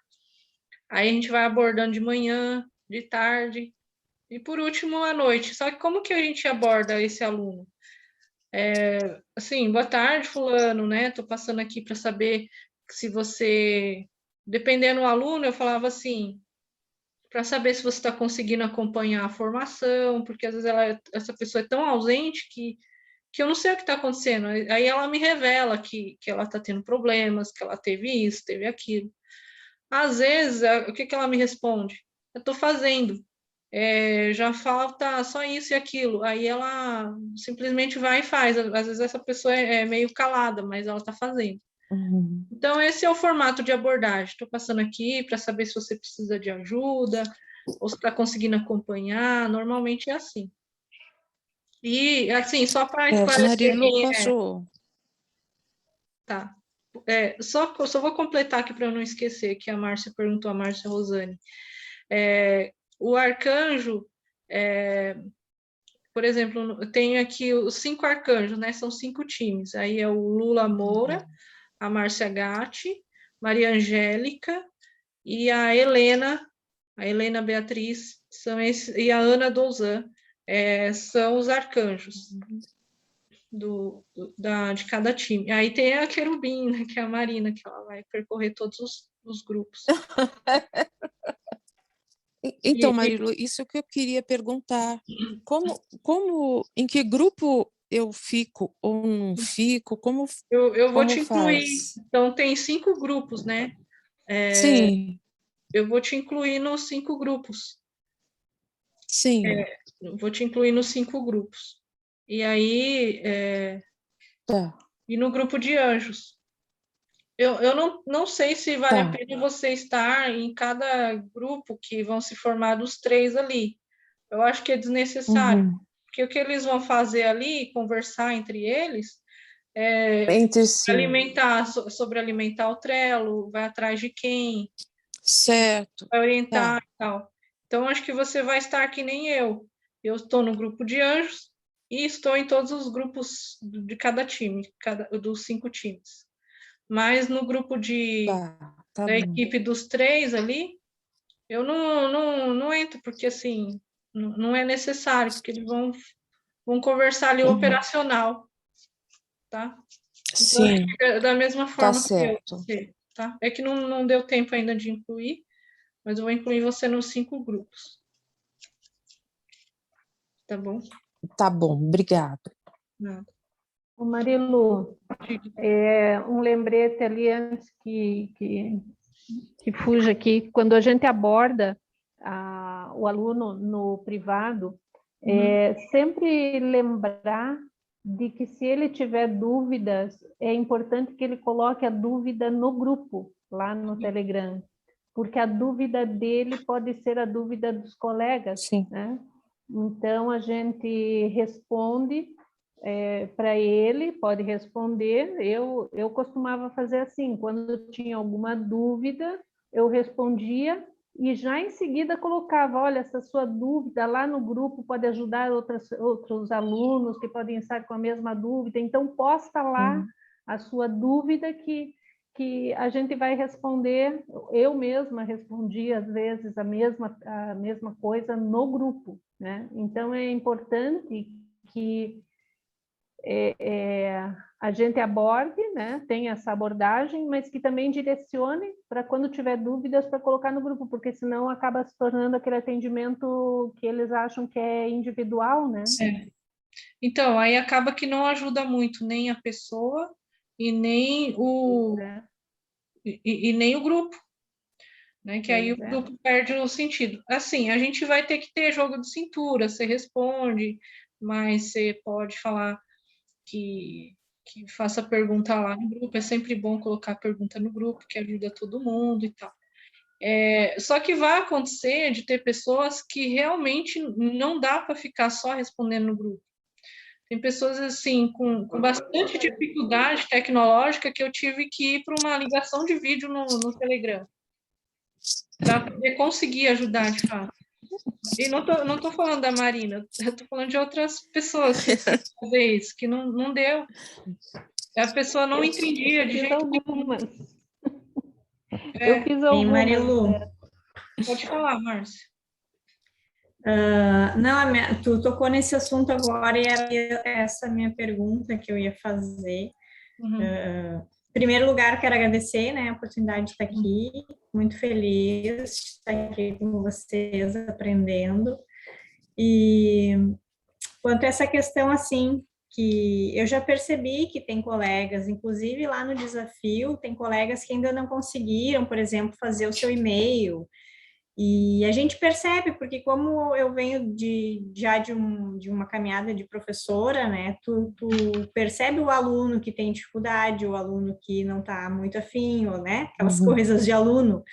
aí a gente vai abordando de manhã, de tarde, e por último à noite. Só que como que a gente aborda esse aluno? Assim, boa tarde, fulano, né? Tô passando aqui para saber se você, dependendo do aluno, eu falava assim, para saber se você está conseguindo acompanhar a formação, porque às vezes essa pessoa é tão ausente que eu não sei o que está acontecendo. Aí ela me revela que ela está tendo problemas, que ela teve isso, teve aquilo. Às vezes, o que ela me responde? Eu estou fazendo. Já falta só isso e aquilo. Aí ela simplesmente vai e faz. Às vezes essa pessoa é meio calada, mas ela está fazendo. Então, esse é o formato de abordagem. Estou passando aqui para saber se você precisa de ajuda, ou se está conseguindo acompanhar. Normalmente é assim. E, assim, só para esclarecer Marilu, quem posso... Tá. Só vou completar aqui para eu não esquecer, que a Márcia perguntou, a Márcia Rosane. O arcanjo, por exemplo, eu tenho aqui os 5 arcanjos, né? São 5 times. Aí é o Lula Moura, a Márcia Gatti, Maria Angélica e a Helena Beatriz, e a Ana Douzan, são os arcanjos de cada time. Aí tem a Querubim, né, que é a Marina, que ela vai percorrer todos os grupos. Então, Marilu, isso que eu queria perguntar. Em que grupo eu fico ou não fico? Eu vou como te incluir. faz? Então, tem 5 grupos, né? Sim, Eu vou te incluir nos 5 grupos. sim. Eu vou te incluir nos 5 grupos. E aí, Tá, e no grupo de anjos. Eu não sei se vale a tá. pena você estar em cada grupo que vão se formar os 3 ali. Eu acho que é desnecessário. Porque o que eles vão fazer ali, conversar entre eles, Entre si. sobre alimentar o Trello, vai atrás de quem, Certo. vai orientar Tá. e tal. Então, acho que você vai estar que nem eu. Eu estou no grupo de anjos e estou em todos os grupos de cada time, dos 5 times. Mas no grupo Tá da bom. equipe dos 3 ali, eu não entro, porque assim, não é necessário, porque eles vão conversar ali o operacional, tá? Então, Sim, da mesma tá forma que eu, certo. tá? É que não deu tempo ainda de incluir, mas eu vou incluir você nos 5 grupos. Tá bom? Tá bom, obrigada. Nada. Ô Marilu, um lembrete ali antes que fuja aqui. Quando a gente aborda o aluno no privado, sempre lembrar de que se ele tiver dúvidas, é importante que ele coloque a dúvida no grupo, lá no Telegram, porque a dúvida dele pode ser a dúvida dos colegas, Sim. né? Então, a gente responde para ele, pode responder. Eu costumava fazer assim, quando eu tinha alguma dúvida, eu respondia e já em seguida colocava, olha, essa sua dúvida lá no grupo pode ajudar outros alunos que podem estar com a mesma dúvida, então posta lá a sua dúvida que a gente vai responder. Eu mesma respondi às vezes a mesma coisa no grupo, né? Então é importante que a gente aborde, né? Tenha essa abordagem, mas que também direcione para quando tiver dúvidas para colocar no grupo, porque senão acaba se tornando aquele atendimento que eles acham que é individual, né? Então, aí acaba que não ajuda muito nem a pessoa e nem o nem o grupo, né? Que aí o grupo perde o sentido. Assim, a gente vai ter que ter jogo de cintura, você responde, mas você pode falar que faça pergunta lá no grupo, é sempre bom colocar pergunta no grupo, que ajuda todo mundo e tal. Só que vai acontecer de ter pessoas que realmente não dá para ficar só respondendo no grupo. Tem pessoas, assim, com bastante dificuldade tecnológica que eu tive que ir para uma ligação de vídeo no Telegram para poder conseguir ajudar de fato. E não tô falando da Marina, eu tô falando de outras pessoas que fazer isso, que não deu. A pessoa não entendia de jeito nenhum. Eu fiz algumas. Marilu. Pode falar, Márcia. Não, tu tocou nesse assunto agora e era essa a minha pergunta que eu ia fazer. Em primeiro lugar, quero agradecer, né, a oportunidade de estar aqui, muito feliz de estar aqui com vocês, aprendendo. E quanto a essa questão, assim, que eu já percebi que tem colegas, inclusive lá no desafio, tem colegas que ainda não conseguiram, por exemplo, fazer o seu e-mail. E a gente percebe, porque como eu venho já de uma caminhada de professora, né, tu percebe o aluno que tem dificuldade, o aluno que não está muito afim, ou, né, aquelas coisas de aluno.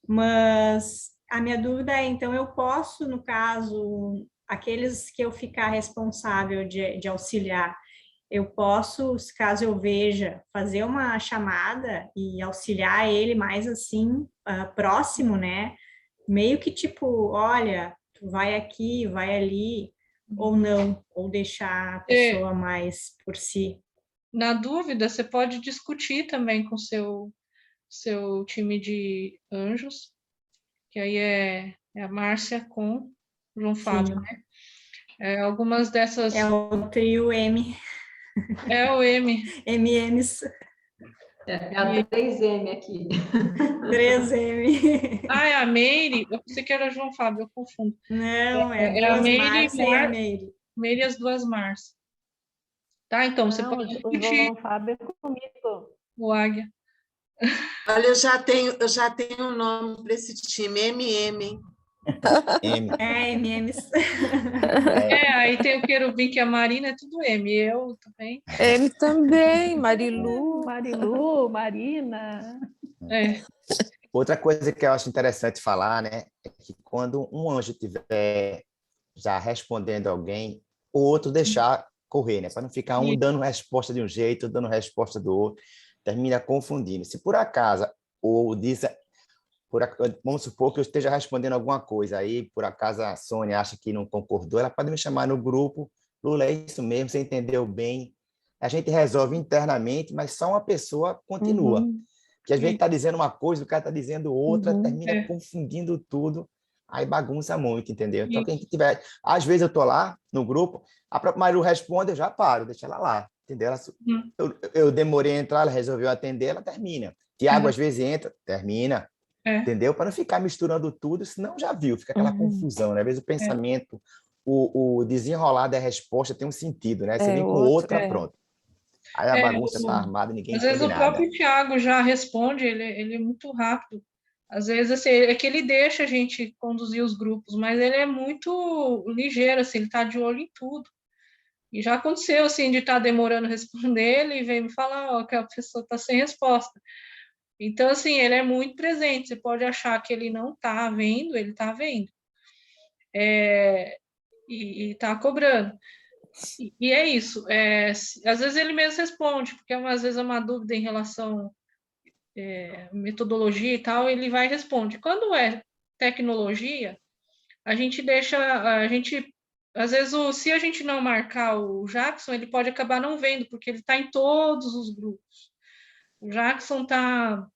Mas a minha dúvida é, então, eu posso, no caso, aqueles que eu ficar responsável de auxiliar, eu posso, caso eu veja, fazer uma chamada e auxiliar ele mais assim, próximo, né? Meio que tipo, olha, tu vai aqui, vai ali, ou não, ou deixar a pessoa mais por si. Na dúvida, você pode discutir também com o seu time de anjos, que aí é a Márcia com o João Fábio, né? Algumas dessas... É o trio M. É o M. MMs. É a 3M aqui. 3M. É a Meire. Eu pensei que era João Fábio, eu confundo. Não, é a Meire e a Meire. Meire e as duas Mars. Tá, então, você pode discutir. O João Fábio é comigo. O Águia. Olha, eu já tenho um nome para esse time, MM. MMs. Aí tem o Querubim, que é a Marina, é tudo M. Eu também. M também, Marilu. Marilu, Marina. Outra coisa que eu acho interessante falar, né, é que quando um anjo estiver já respondendo alguém, o outro deixar correr, né, para não ficar um dando resposta de um jeito, dando resposta do outro, termina confundindo. Se por acaso vamos supor que eu esteja respondendo alguma coisa, aí por acaso a Sônia acha que não concordou, ela pode me chamar no grupo, Lula, é isso mesmo, você entendeu bem, a gente resolve internamente, mas só uma pessoa continua. Porque às vezes está dizendo uma coisa, o cara está dizendo outra, termina confundindo tudo, aí bagunça muito, entendeu? Então, quem tiver... Às vezes eu estou lá no grupo, a própria Marilu responde, eu já paro, deixa ela lá, entendeu? Eu demorei a entrar, ela resolveu atender, ela termina. Tiago, às vezes, entra, termina, entendeu? Para não ficar misturando tudo, senão já viu, fica aquela confusão, né? Às vezes o pensamento, o desenrolar da resposta tem um sentido, né? Você vem com outra, pronto. Aí a bagunça está armada, ninguém entende nada. Às vezes o próprio Tiago já responde, ele é muito rápido. Às vezes, assim, é que ele deixa a gente conduzir os grupos, mas ele é muito ligeiro, assim, ele está de olho em tudo. E já aconteceu, assim, de estar demorando a responder, ele vem me falar que a pessoa está sem resposta. Então, assim, ele é muito presente. Você pode achar que ele não está vendo, ele está vendo. e está cobrando. E é isso. Às vezes ele mesmo responde, porque às vezes é uma dúvida em relação metodologia e tal, ele vai e responde. Quando é tecnologia, a gente às vezes, se a gente não marcar o Jackson, ele pode acabar não vendo, porque ele está em todos os grupos. O Jackson está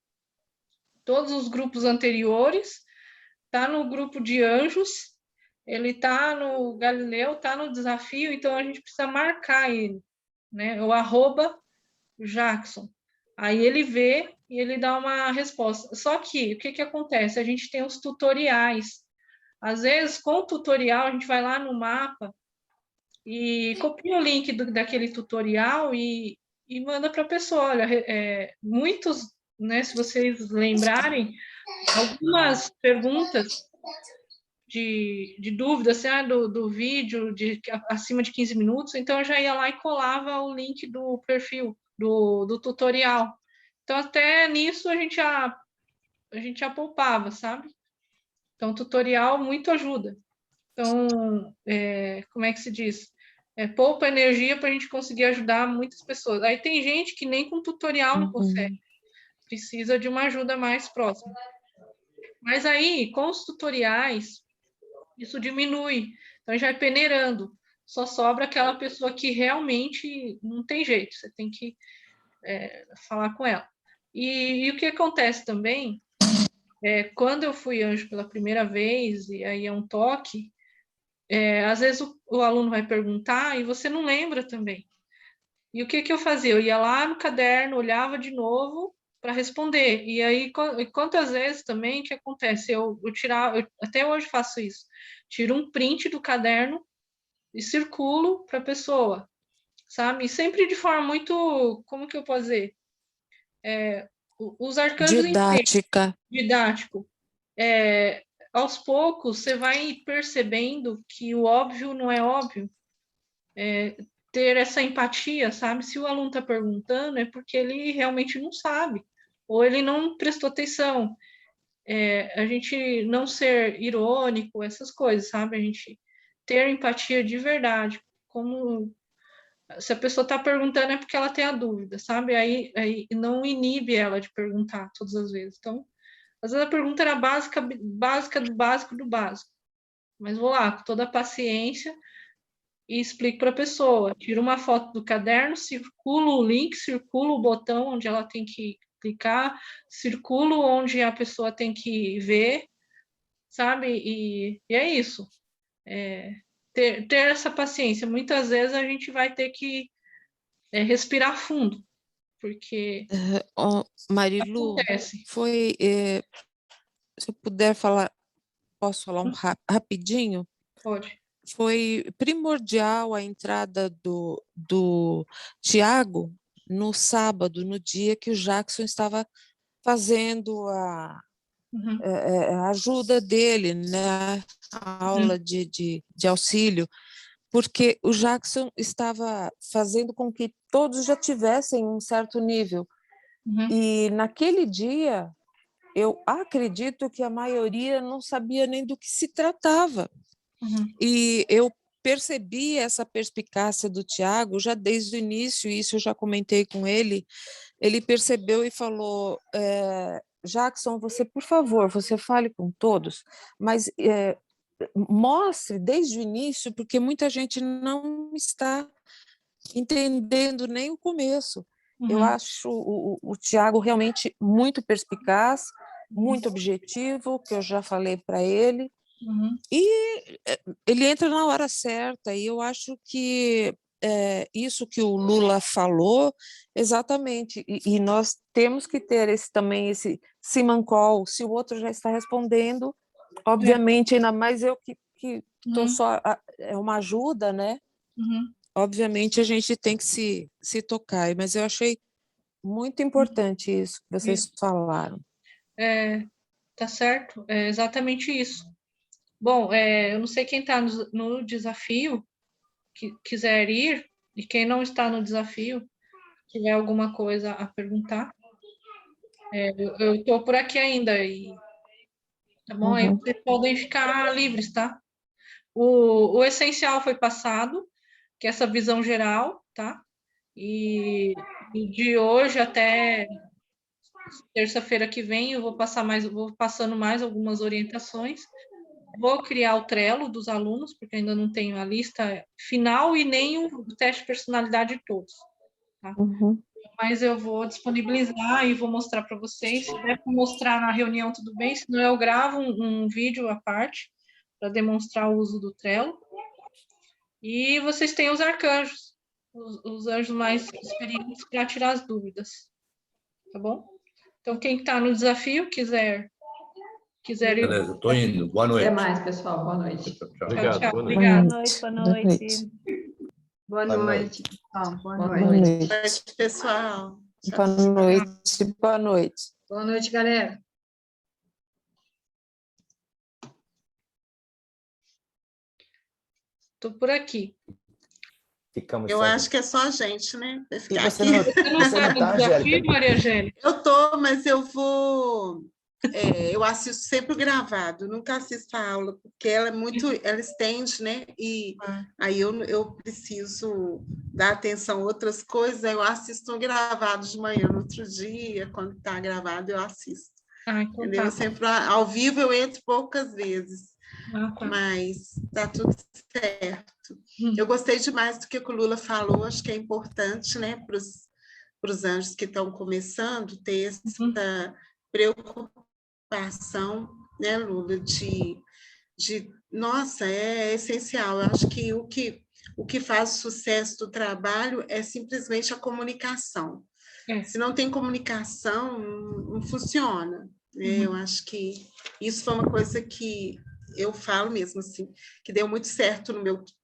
em todos os grupos anteriores, está no grupo de anjos, ele está no Galileu, está no desafio, então a gente precisa marcar ele, né? O @Jackson. Aí ele vê e ele dá uma resposta. Só que, o que acontece? A gente tem os tutoriais. Às vezes, com o tutorial, a gente vai lá no mapa e copia o link daquele tutorial e manda para a pessoa. Olha, muitos, né, se vocês lembrarem, algumas perguntas de dúvida, assim, do vídeo acima de 15 minutos, então eu já ia lá e colava o link do perfil, do tutorial. Então, até nisso a gente já poupava, sabe? Então, tutorial muito ajuda. Então, como é que se diz? Poupa energia para a gente conseguir ajudar muitas pessoas. Aí tem gente que nem com tutorial não consegue. Precisa de uma ajuda mais próxima. Mas aí, com os tutoriais, isso diminui. Então, já vai peneirando. Só sobra aquela pessoa que realmente não tem jeito. Você tem que falar com ela. E o que acontece também, quando eu fui anjo pela primeira vez, e aí é um toque, às vezes o aluno vai perguntar e você não lembra também. E o que eu fazia? Eu ia lá no caderno, olhava de novo para responder. E aí, quantas vezes também o que acontece? Eu até hoje faço isso. Tiro um print do caderno e circulo para a pessoa, sabe? E sempre de forma muito, como que eu posso dizer? Os arcanjos didático. Aos poucos, você vai percebendo que o óbvio não é óbvio. Ter essa empatia, sabe? Se o aluno está perguntando, é porque ele realmente não sabe, ou ele não prestou atenção. A gente não ser irônico, essas coisas, sabe? A gente ter empatia de verdade. Como se a pessoa está perguntando é porque ela tem a dúvida, sabe? Aí não inibe ela de perguntar todas as vezes. Então, às vezes a pergunta era básica do básico do básico. Mas vou lá, com toda a paciência, e explico para a pessoa. Tiro uma foto do caderno, circulo o link, circulo o botão onde ela tem que clicar, circulo onde a pessoa tem que ver, sabe? E é isso. Ter essa paciência. Muitas vezes a gente vai ter que respirar fundo, porque Marilu, acontece. Se eu puder falar, posso falar rapidinho? Pode. Foi primordial a entrada do Tiago no sábado, no dia que o Jackson estava fazendo a ajuda dele, né? A aula de auxílio, porque o Jackson estava fazendo com que todos já tivessem um certo nível. E naquele dia, eu acredito que a maioria não sabia nem do que se tratava. E eu percebi essa perspicácia do Tiago já desde o início, e isso eu já comentei com ele. Ele percebeu e falou: Jackson, você, por favor, você fale com todos, mas mostre desde o início, porque muita gente não está entendendo nem o começo. Eu acho o Tiago realmente muito perspicaz, muito objetivo, que eu já falei para ele, e ele entra na hora certa, e eu acho que isso que o Lula falou, exatamente, e nós temos que ter também esse simancol, se o outro já está respondendo, obviamente, ainda mais eu que estou só, é uma ajuda, né? Obviamente a gente tem que se tocar, mas eu achei muito importante isso que vocês falaram. Tá certo, é exatamente isso. Bom, eu não sei quem está no desafio, que quiser ir, e quem não está no desafio, tiver alguma coisa a perguntar. Eu estou por aqui ainda, tá bom? Aí vocês podem ficar livres, tá? O essencial foi passado, que é essa visão geral, tá? E de hoje até terça-feira que vem eu vou passando mais algumas orientações. Vou criar o Trello dos alunos, porque ainda não tenho a lista final e nem o teste de personalidade de todos. Tá? Mas eu vou disponibilizar e vou mostrar para vocês. Se der para mostrar na reunião, tudo bem. Senão eu gravo um vídeo à parte para demonstrar o uso do Trello. E vocês têm os arcanjos, os anjos mais experientes para tirar as dúvidas. Tá bom? Então, quem está no desafio, quiser ir... Beleza, estou indo. Boa noite. Até mais, pessoal. Boa noite. Tchau. Obrigado. Tchau, Boa noite. obrigada. Boa noite. Boa noite. Boa Boa noite. noite. Boa noite, pessoal. Boa noite. Boa noite. Boa noite, galera. Estou por aqui. Ficamos Eu só- acho que é só a gente, né? Vai E ficar você aqui. não, Você não você está não no tá, desafio, Angélica? Maria Angélica? Eu tô, mas eu vou. Eu assisto sempre o gravado, nunca assisto a aula, porque ela estende, né? E aí eu preciso dar atenção a outras coisas, aí eu assisto um gravado de manhã, no outro dia, quando está gravado, eu assisto. Então Entendeu? tá. Eu sempre, ao vivo eu entro poucas vezes, Tá. mas tá tudo certo. Eu gostei demais do que o Lula falou, acho que é importante, né, para os anjos que estão começando, ter essa preocupação, né, Lula, nossa, é essencial. Eu acho que o que faz o sucesso do trabalho é simplesmente a comunicação. Se não tem comunicação, não funciona. Eu acho que isso foi uma coisa que eu falo mesmo, assim, que deu muito certo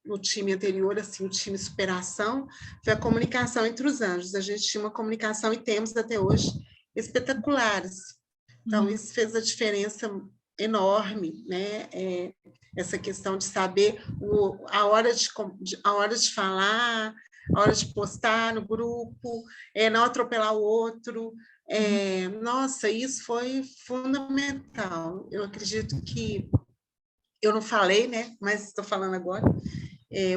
no time anterior, assim, o time superação, foi a comunicação entre os anjos. A gente tinha uma comunicação, e temos até hoje, espetaculares. Então, isso fez a diferença enorme, né? Essa questão de saber a hora de falar, a hora de postar no grupo, não atropelar o outro. Nossa, isso foi fundamental. Eu acredito que eu não falei, né? Mas estou falando agora.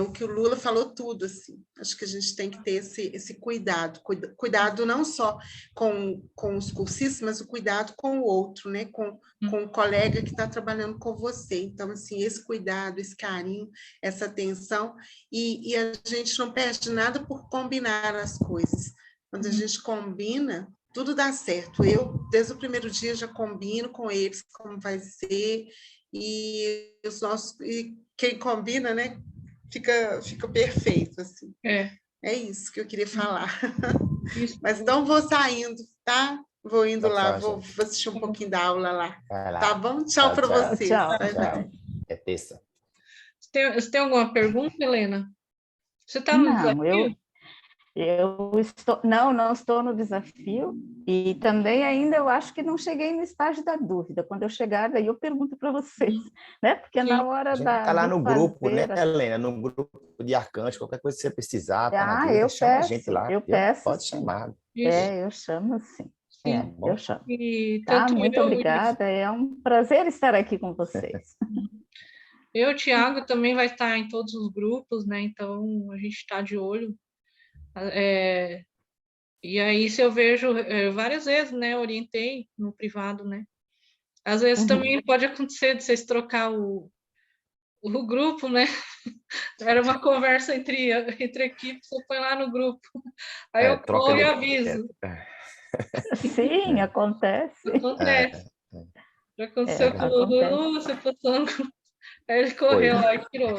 O que o Lula falou tudo, assim. Acho que a gente tem que ter esse cuidado. Cuidado não só com os cursistas, mas o cuidado com o outro, né? Com o colega que está trabalhando com você. Então, assim, esse cuidado, esse carinho, essa atenção. E a gente não perde nada por combinar as coisas. Quando a gente combina, tudo dá certo. Eu, desde o primeiro dia, já combino com eles como vai ser. E quem combina, né? Fica perfeito, assim. É isso que eu queria falar. Mas então vou saindo, tá? Vou indo lá, vou assistir um pouquinho da aula lá. Tá bom? Tchau para vocês. Tchau. É terça. Você tem alguma pergunta, Helena? Você está no desafio? Eu estou, não estou no desafio, e também ainda eu acho que não cheguei no estágio da dúvida. Quando eu chegar, daí eu pergunto para vocês, né? Porque na hora Está lá no grupo, né, Helena? No grupo de arcanjo, qualquer coisa que você precisar, tá na dúvida, chama a gente lá. Eu peço. Pode chamar. Eu chamo sim. Eu chamo. Tá, muito obrigada, é um prazer estar aqui com vocês. O Thiago também vai estar em todos os grupos, né? Então a gente está de olho. E aí, se eu vejo várias vezes, né? Orientei no privado, né? Às vezes também pode acontecer de vocês trocar o grupo, né? Era uma conversa entre equipes, você põe lá no grupo. Aí eu corro e aviso. Sim, acontece. Já aconteceu com o Lulu, você passando. Aí ele correu lá e tirou.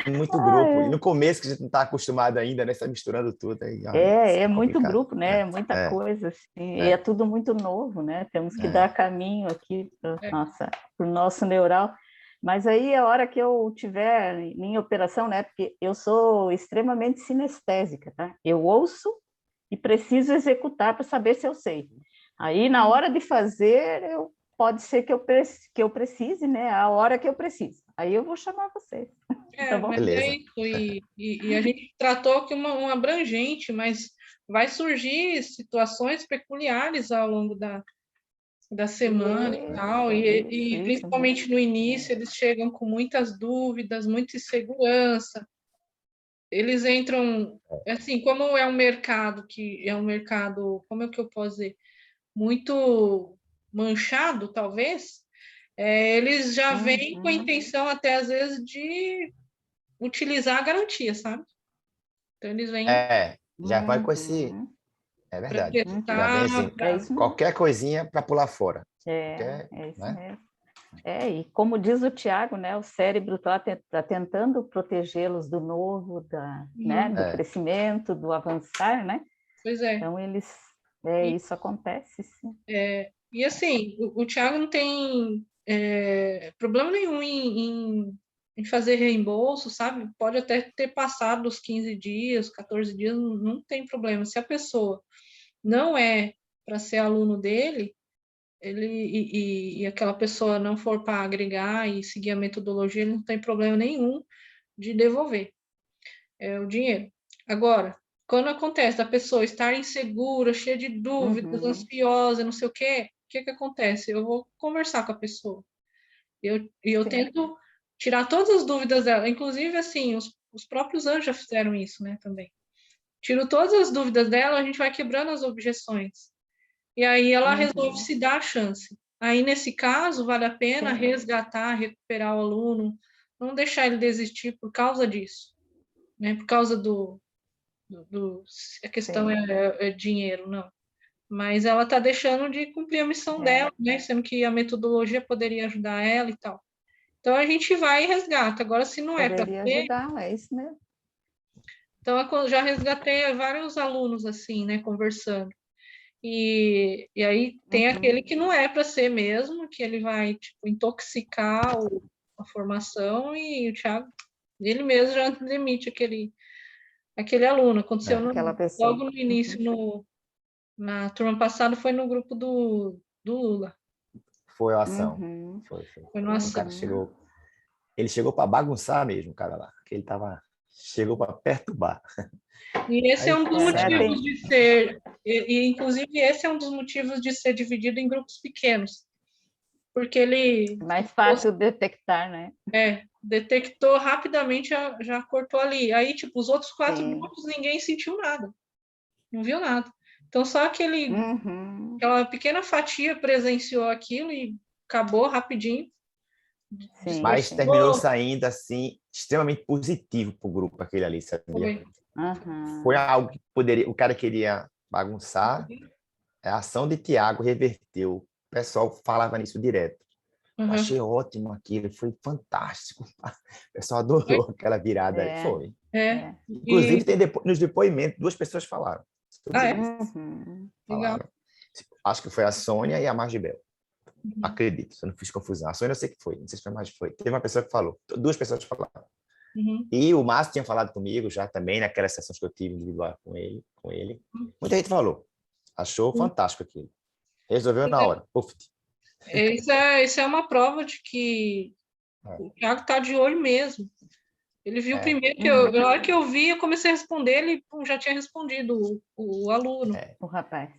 Muito grupo. E no começo, que a gente não está acostumado ainda, né? Você está misturando tudo. Aí, é muito grupo, né? Muita coisa, assim. E é tudo muito novo, né? Temos que dar caminho aqui para o nosso neural. Mas aí, a hora que eu tiver em operação, né? Porque eu sou extremamente sinestésica, tá? Eu ouço e preciso executar para saber se eu sei. Aí, na hora de fazer, pode ser que eu precise, né? A hora que eu preciso. Aí eu vou chamar vocês. Tá bom? Mas é isso. E a gente tratou que uma abrangente, mas vai surgir situações peculiares ao longo da semana e tal, e principalmente no início eles chegam com muitas dúvidas, muita insegurança. Eles entram, assim, como é um mercado como é que eu posso dizer, muito manchado, talvez, eles já vêm com a intenção até às vezes de utilizar a garantia, sabe? Então eles vêm já vai com esse... É verdade. Já vem assim, qualquer coisinha para pular fora. É isso mesmo. E como diz o Tiago, né, o cérebro está tentando protegê-los do novo, né, do crescimento, do avançar, né? Pois é. Então, isso acontece, sim. E assim, o Tiago não tem problema nenhum em fazer reembolso, sabe? Pode até ter passado os 15 dias, 14 dias, não tem problema. Se a pessoa não é para ser aluno dele, e aquela pessoa não for para agregar e seguir a metodologia, ele não tem problema nenhum de devolver o dinheiro. Agora, quando acontece a pessoa estar insegura, cheia de dúvidas, ansiosa, não sei o que acontece? Eu vou conversar com a pessoa. Eu tento tirar todas as dúvidas dela. Inclusive, assim, os próprios anjos já fizeram isso, né, também. Tiro todas as dúvidas dela, a gente vai quebrando as objeções. E aí ela resolve se dar a chance. Aí, nesse caso, vale a pena resgatar, recuperar o aluno, não deixar ele desistir por causa disso, né? Por causa a questão é dinheiro, não. Mas ela está deixando de cumprir a missão dela, né? Sendo que a metodologia poderia ajudar ela e tal. Então, a gente vai e resgata. Agora, se não é para ter... ajudar, é isso mesmo. Então, eu já resgatei vários alunos, assim, né? Conversando. E aí tem aquele que não é para ser mesmo, que ele vai, tipo, intoxicar a formação, e o Thiago, ele mesmo já demite aquele aluno. Aconteceu logo no início, na turma passada, foi no grupo do Lula. Foi a ação. Foi no ação. O cara ele chegou para bagunçar mesmo, o cara lá. Que chegou para perturbar. E esse é um dos motivos de ser, inclusive esse é um dos motivos de ser dividido em grupos pequenos, porque ele... Mais fácil detectar, né? Detectou rapidamente, já cortou ali. Aí, tipo, os outros 4 grupos, ninguém sentiu nada, não viu nada. Então, só aquela pequena fatia presenciou aquilo e acabou rapidinho. Mas terminou saindo, assim, extremamente positivo para o grupo, aquele ali, sabia? Foi algo que o cara queria bagunçar, a ação de Tiago reverteu. O pessoal falava nisso direto. Eu achei ótimo aquilo, foi fantástico. O pessoal adorou aquela virada. Foi. Inclusive, tem nos depoimentos, 2 pessoas falaram. Legal. Acho que foi a Sônia e a Margibel. Acredito, eu não fiz confusão. A Sônia eu sei que foi, não sei se foi a Margibel. Teve uma pessoa que falou, 2 pessoas falaram. E o Márcio tinha falado comigo já também, naquelas sessões que eu tive individual com ele. Muita gente falou. Achou fantástico aquilo. Resolveu na hora. Isso é uma prova de que o Thiago está de olho mesmo. Ele viu primeiro, na hora que eu vi, eu comecei a responder, ele já tinha respondido o aluno. O rapaz.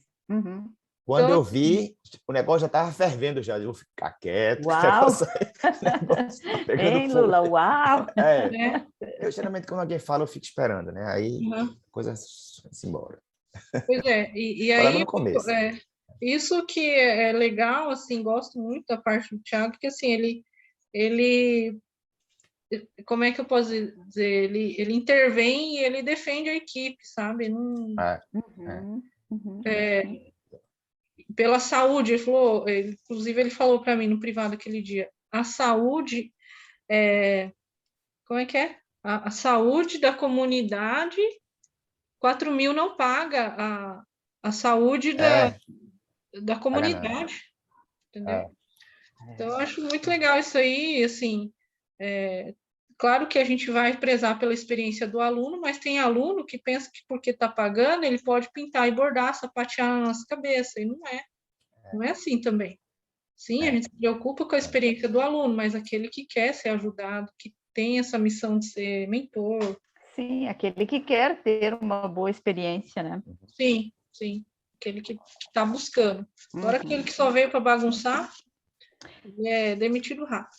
Quando eu vi, o negócio já estava fervendo já. Eu vou ficar quieto. Uau! Ei, Lula, uau! Eu, geralmente, quando alguém fala, eu fico esperando, né? Aí, a coisa vai-se embora. Pois é. E aí, no começo. Isso que é legal, assim, gosto muito da parte do Thiago, que, assim, ele como é que eu posso dizer? Ele intervém e ele defende a equipe, sabe? Não... pela saúde, ele falou, inclusive ele falou para mim no privado aquele dia, a saúde como é que é? A saúde da comunidade, 4.000 não paga a saúde da comunidade, entendeu? Então, eu acho muito legal isso aí, assim, claro que a gente vai prezar pela experiência do aluno, mas tem aluno que pensa que porque está pagando, ele pode pintar e bordar, sapatear na nossa cabeça, e não é assim também. Sim, a gente se preocupa com a experiência do aluno, mas aquele que quer ser ajudado, que tem essa missão de ser mentor. Sim, aquele que quer ter uma boa experiência, né? Sim, sim. aquele que está buscando. Agora, aquele que só veio para bagunçar, ele é demitido rápido.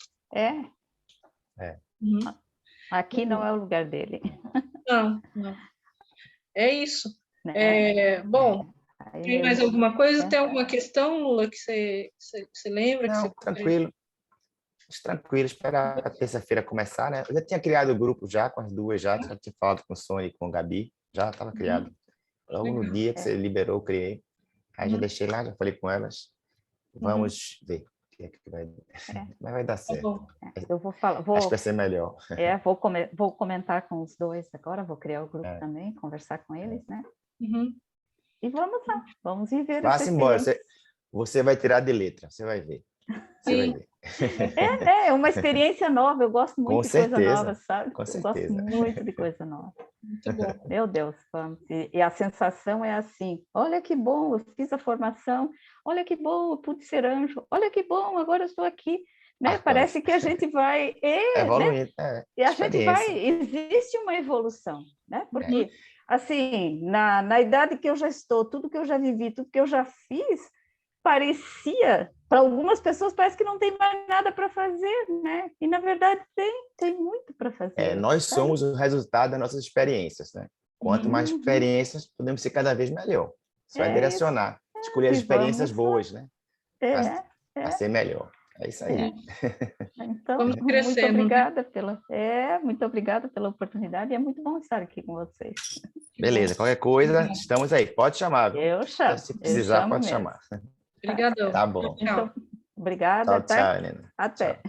Aqui não é o lugar dele. Não. É isso. Bom, tem mais alguma coisa? Tem alguma questão, Lula, que você lembra? Não, tranquilo. Tranquilo, esperar a terça-feira começar, né? Eu já tinha criado o grupo já, com as duas já tinha falado com o Sônia e com o Gabi, já estava criado. Logo no dia que você liberou, eu criei. Aí já deixei lá, já falei com elas. Vamos ver o que é que vai... Mas vai dar certo. Eu vou falar... Acho que vai ser melhor. Vou comentar com os dois agora, vou criar o grupo também, conversar com eles, né? E vamos lá, vamos viver. Vá-se embora, você vai tirar de letra, você vai ver. Você vai ver. É uma experiência nova, eu gosto muito de coisa nova, sabe? Com certeza. Eu gosto muito de coisa nova. Muito bom. Meu Deus, e a sensação é assim, olha que bom, eu fiz a formação, olha que bom, eu pude ser anjo, olha que bom, agora eu estou aqui. Né? Parece que a gente vai... evoluindo, né? E a gente vai... Existe uma evolução, né? Porque, assim, na idade que eu já estou, tudo que eu já vivi, tudo que eu já fiz, parecia, para algumas pessoas, parece que não tem mais nada para fazer, né? E, na verdade, tem muito para fazer. Nós somos o resultado das nossas experiências, né? Quanto mais experiências, podemos ser cada vez melhor. Isso vai direcionar. Escolher as experiências boas, né? Para ser melhor. É isso aí. Então, muito obrigada pela oportunidade, e é muito bom estar aqui com vocês. Beleza, qualquer coisa, estamos aí. Pode chamar. Viu? Eu chamo. Se precisar, pode chamar. Obrigadão. Tá bom. Então, obrigada. Tchau, Helena. Até.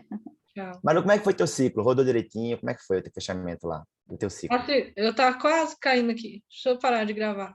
Tchau. Maru, como é que foi teu ciclo? Rodou direitinho? Como é que foi o teu fechamento lá? O teu ciclo? Eu estava quase caindo aqui. Deixa eu parar de gravar.